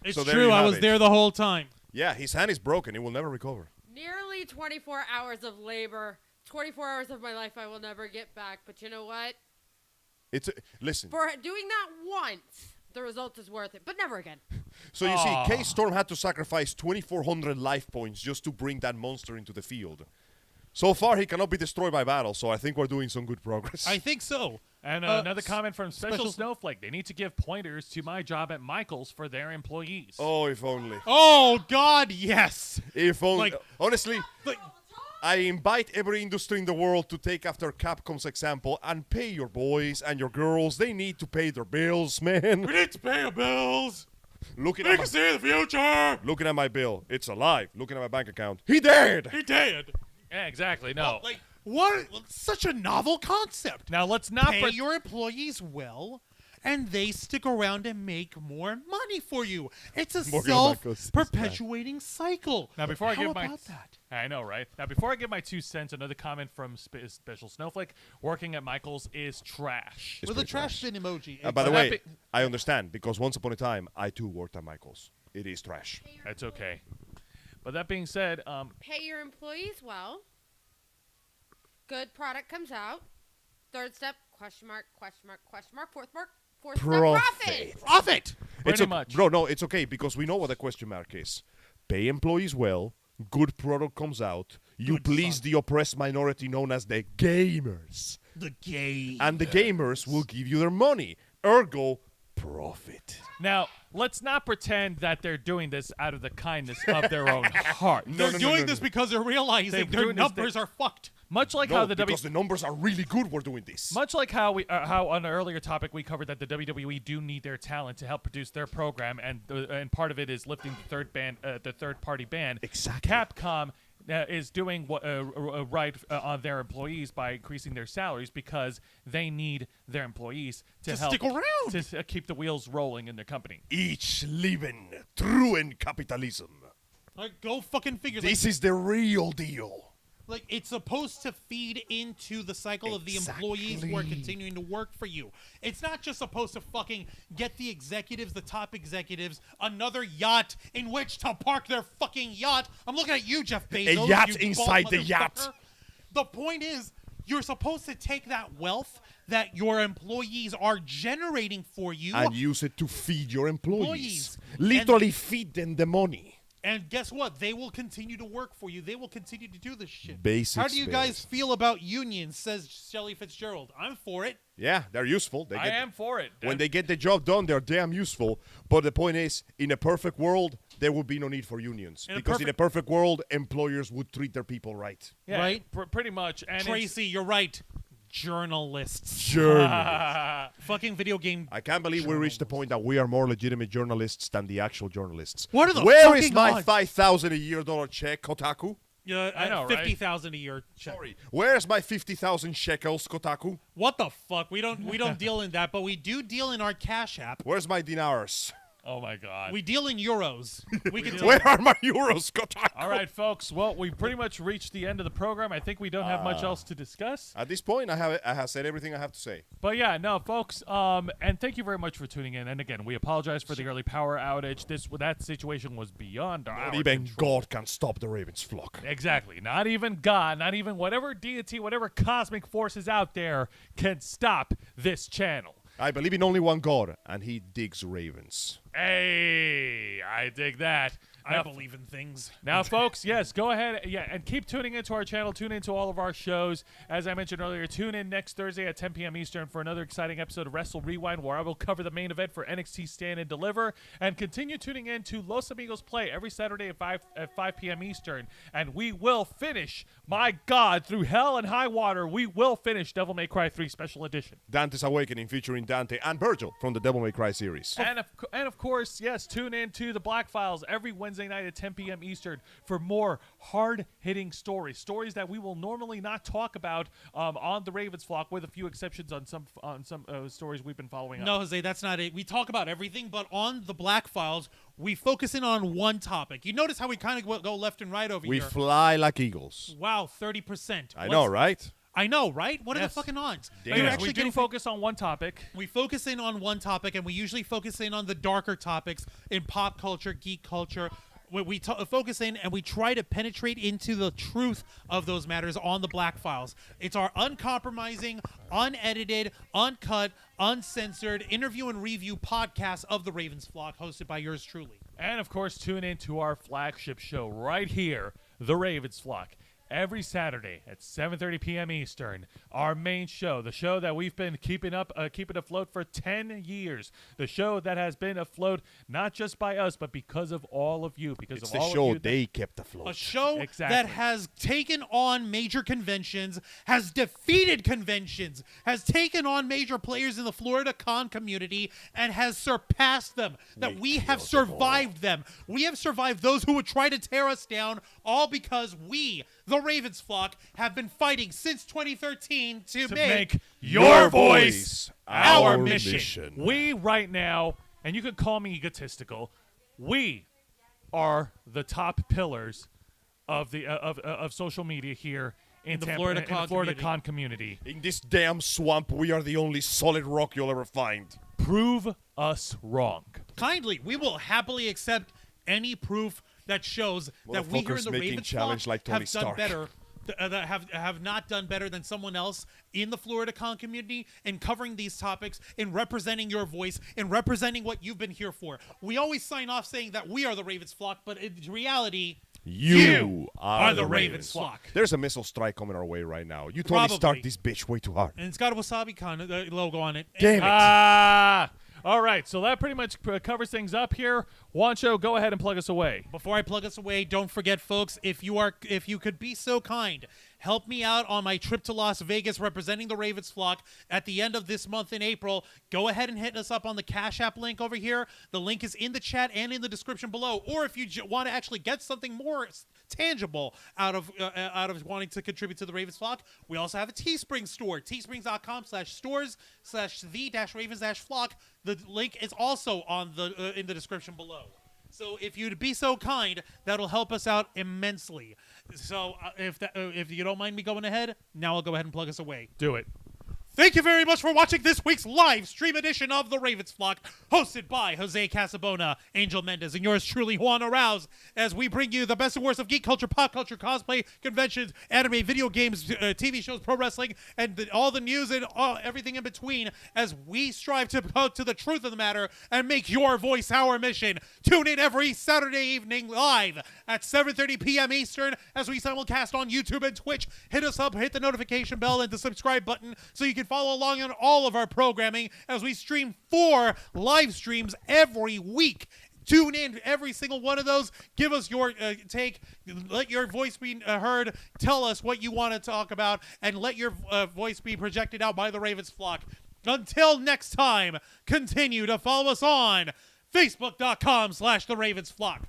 It's
So there
true.
you
I
have
was
it.
there the whole time.
Yeah, his hand is broken. It will never recover.
Nearly 24 hours of labor. 24 hours of my life I will never get back. But you know what?
Listen.
For doing that once, the result is worth it. But never again.
So you see, K-Storm had to sacrifice 2,400 life points just to bring that monster into the field. So far, he cannot be destroyed by battle, so I think we're doing some good progress.
I think so.
And another comment from Special Snowflake. They need to give pointers to my job at Michael's for their employees.
Oh, if only.
Oh God, yes.
If only.
Like-
Honestly,
Like,
I invite every industry in the world to take after Capcom's example and pay your boys and your girls. They need to pay their bills, man.
we need to pay our bills.
Looking
We
at
can
my,
see the future.
looking at my bill, it's alive. Looking at my bank account, he dead.
He did.
Yeah, exactly. No.
Like what? Such a novel concept.
Now let's not.
Pay your employees well, and they stick around and make more money for you. It's a
Morgan Marcos is
self-perpetuating cycle.
Now, before I
How
give my,
about that?
I know, right? Now, before I give my 2 cents, another comment from Special Snowflake: working at Michael's is trash.
With a
pretty
trash bin emoji.
By the
But
way,
that
I understand because once upon a time, I too worked at Michael's. It is trash.
That's okay. But that being said,
Pay your employees well. Good product comes out. Third step, question mark, question mark, question mark. Fourth step, profit.
Profit.
Pretty much.
Bro, no, it's okay because we know what the question mark is. Pay employees well. Good product comes out. You
Good
please
son.
the oppressed minority known as the gamers.
The game.
And the gamers will give you their money. Ergo, profit.
now let's not pretend that they're doing this out of the kindness of their own heart.
They're doing
no,
this
no.
because they're realizing
They're
their
doing this-
numbers are fucked.
Much like
No,
how the
because the numbers are really good, we're doing this.
Much like how how on an earlier topic we covered that the WWE do need their talent to help produce their program, and part of it is lifting the third party ban.
Exactly.
Capcom is doing what right on their employees by increasing their salaries because they need their employees to help
stick around.
to keep the wheels rolling in their company.
Each living true in capitalism.
Like, go fucking figure.
This is the real deal.
Like, it's supposed to feed into the cycle of the employees who are
Exactly.
continuing to work for you. It's not just supposed to fucking get the executives, the top executives, another yacht in which to park their fucking yacht. I'm looking at you, Jeff Bezos.
yacht
you
inside
bald
the yacht.
motherfucker. The point is, you're supposed to take that wealth that your employees are generating for you.
And use it to feed your employees.
Employees.
Literally feed them the money.
And guess what? They will continue to work for you. They will continue to do this shit.
Basic
How do you guys
spares.
feel about unions, says Shelly Fitzgerald. I'm for it.
Yeah, they're useful. They
I am for it.
When they get the job done, they're damn useful. But the point is, in a perfect world, there would be no need for unions.
In a
Because in a perfect world, employers would treat their people right.
Yeah,
Right?
Pretty much. And it's-
Tracy, you're right. Journalists.
Journalists.
Fucking video game.
I can't believe we reached the point that we are more legitimate journalists than the actual journalists.
What are the
Where is
fucking
my
odds?
$5,000 a year check, Kotaku?
I know, right?
50,000 a year. Check.
Sorry. Where's my 50,000 shekels, Kotaku?
What the fuck? We don't deal in that, but we do deal in our Cash App.
Where's my dinars?
Oh my God.
We deal in euros. We can
Where are my euros, Kotaku?
All right, folks. Well, we pretty much reached the end of the program. I think we don't have much else to discuss.
At this point, I have said everything I have to say.
But yeah, no, folks. And thank you very much for tuning in. And again, we apologize for the early power outage. That situation was beyond our
Not even
control.
God can stop the Ravens flock.
Exactly. Not even God, not even whatever deity, whatever cosmic forces out there can stop this channel.
I believe in only one God, and he digs ravens.
Hey, I dig that.
I believe in things.
Now, folks, yes, go ahead, and keep tuning into our channel. Tune into all of our shows. As I mentioned earlier, tune in next Thursday at 10 p.m. Eastern for another exciting episode of Wrestle Rewind, where I will cover the main event for NXT Stand and Deliver. And continue tuning in to Los Amigos Play every Saturday at 5 p.m. Eastern. And we will finish, my God, through hell and high water, we will finish Devil May Cry 3 Special Edition.
Dante's Awakening featuring Dante and Virgil from the Devil May Cry series.
And of course, yes, tune in to the Black Files every Wednesday night at 10 p.m. Eastern for more hard-hitting stories that we will normally not talk about on the Ravens Flock, with a few exceptions on some stories we've been following up.
No, Jose, that's not it. We talk about everything, but on the Black Files, we focus in on one topic. You notice how we kind of go left and right over
We
here.
fly like eagles.
Wow, 30%.
I know, right?
I know, right? What are the
Yes.
fucking odds?
Damn.
You're
Yes,
actually
we do
getting
focus on one topic.
We focus in on one topic, and we usually focus in on the darker topics in pop culture, geek culture. We focus in and we try to penetrate into the truth of those matters on the Black Files. It's our uncompromising, unedited, uncut, uncensored interview and review podcast of the Ravens Flock, hosted by yours truly.
And, of course, tune in to our flagship show right here, The Ravens Flock, every Saturday at 7:30 p.m. Eastern. Our main show, the show that we've been keeping afloat for 10 years. The show that has been afloat not just by us, but because of all of you. Because
It's
of
the
all
show
of you
they kept afloat.
A show
Exactly.
that has taken on major conventions, has defeated conventions, has taken on major players in the Florida con community, and has surpassed them. That we have survived them. We have survived those who would try to tear us down, all because we, the Ravens Flock, have been fighting since 2013 to make
your voice
our
mission.
We right now, and you could call me egotistical, we are the top pillars of the of social media here in
the
Tampa,
Florida
in
con
the Florida
community.
con community.
In this damn swamp, we are the only solid rock you'll ever find.
Prove us wrong.
kindly. We will happily accept any proof that shows that we here in
Motherfuckers
the
making
Ravens
challenge
Flock
like Tony
have done
Stark.
better. That have not done better than someone else in the Florida con community in covering these topics, in representing your voice, in representing what you've been here for. We always sign off saying that we are the Ravens Flock, but in reality,
You
are the Ravens Flock.
There's a missile strike coming our way right now. You Tony
Probably.
Stark this bitch way too hard.
And it's got a Wasabi Con logo on it.
Damn it.
All right, so that pretty much covers things up here. Juancho, go ahead and plug us away.
Before I plug us away, don't forget, folks, if you could be so kind, help me out on my trip to Las Vegas representing the Ravens Flock at the end of this month in April. Go ahead and hit us up on the Cash App link over here. The link is in the chat and in the description below. Or if you want to actually get something more tangible out of wanting to contribute to the Ravens Flock, we also have a Teespring store, teesprings.com/stores/the-ravens-flock. The link is also on in the description below. So if you'd be so kind, that'll help us out immensely. So if you don't mind me going ahead, now I'll go ahead and plug us away.
Do it.
Thank you very much for watching this week's live stream edition of The Ravens Flock, hosted by Jose Casabona, Angel Mendez, and yours truly, Juan Arauz, as we bring you the best and worst of geek culture, pop culture, cosplay, conventions, anime, video games, TV shows, pro wrestling, and all the news and everything in between, as we strive to go to the truth of the matter and make your voice our mission. Tune in every Saturday evening live at 7:30 p.m. Eastern as we simulcast on YouTube and Twitch. Hit us up, hit the notification bell and the subscribe button so you can follow along on all of our programming as we stream 4 live streams every week. Tune in every single one of those. Give us your take. Let your voice be heard. Tell us what you want to talk about, and let your voice be projected out by the Ravens Flock. Until next time, continue to follow us on Facebook.com/The Ravens Flock,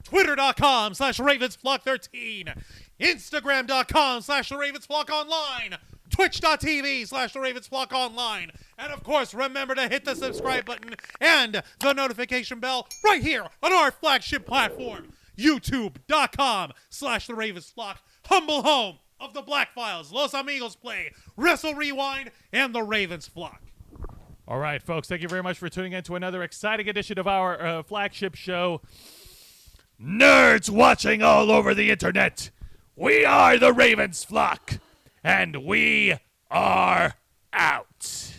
Twitter.com/RavensFlock13, Instagram.com/The Ravens Flock Online, Twitch.tv/The Ravens Flock Online. And of course, remember to hit the subscribe button and the notification bell right here on our flagship platform, YouTube.com/The Ravens Flock, humble home of the Black Files, Los Amigos Play, Wrestle Rewind, and the Ravens Flock.
All right, folks, thank you very much for tuning in to another exciting edition of our flagship show. Nerds watching all over the internet, we are the Ravens Flock, and we are out.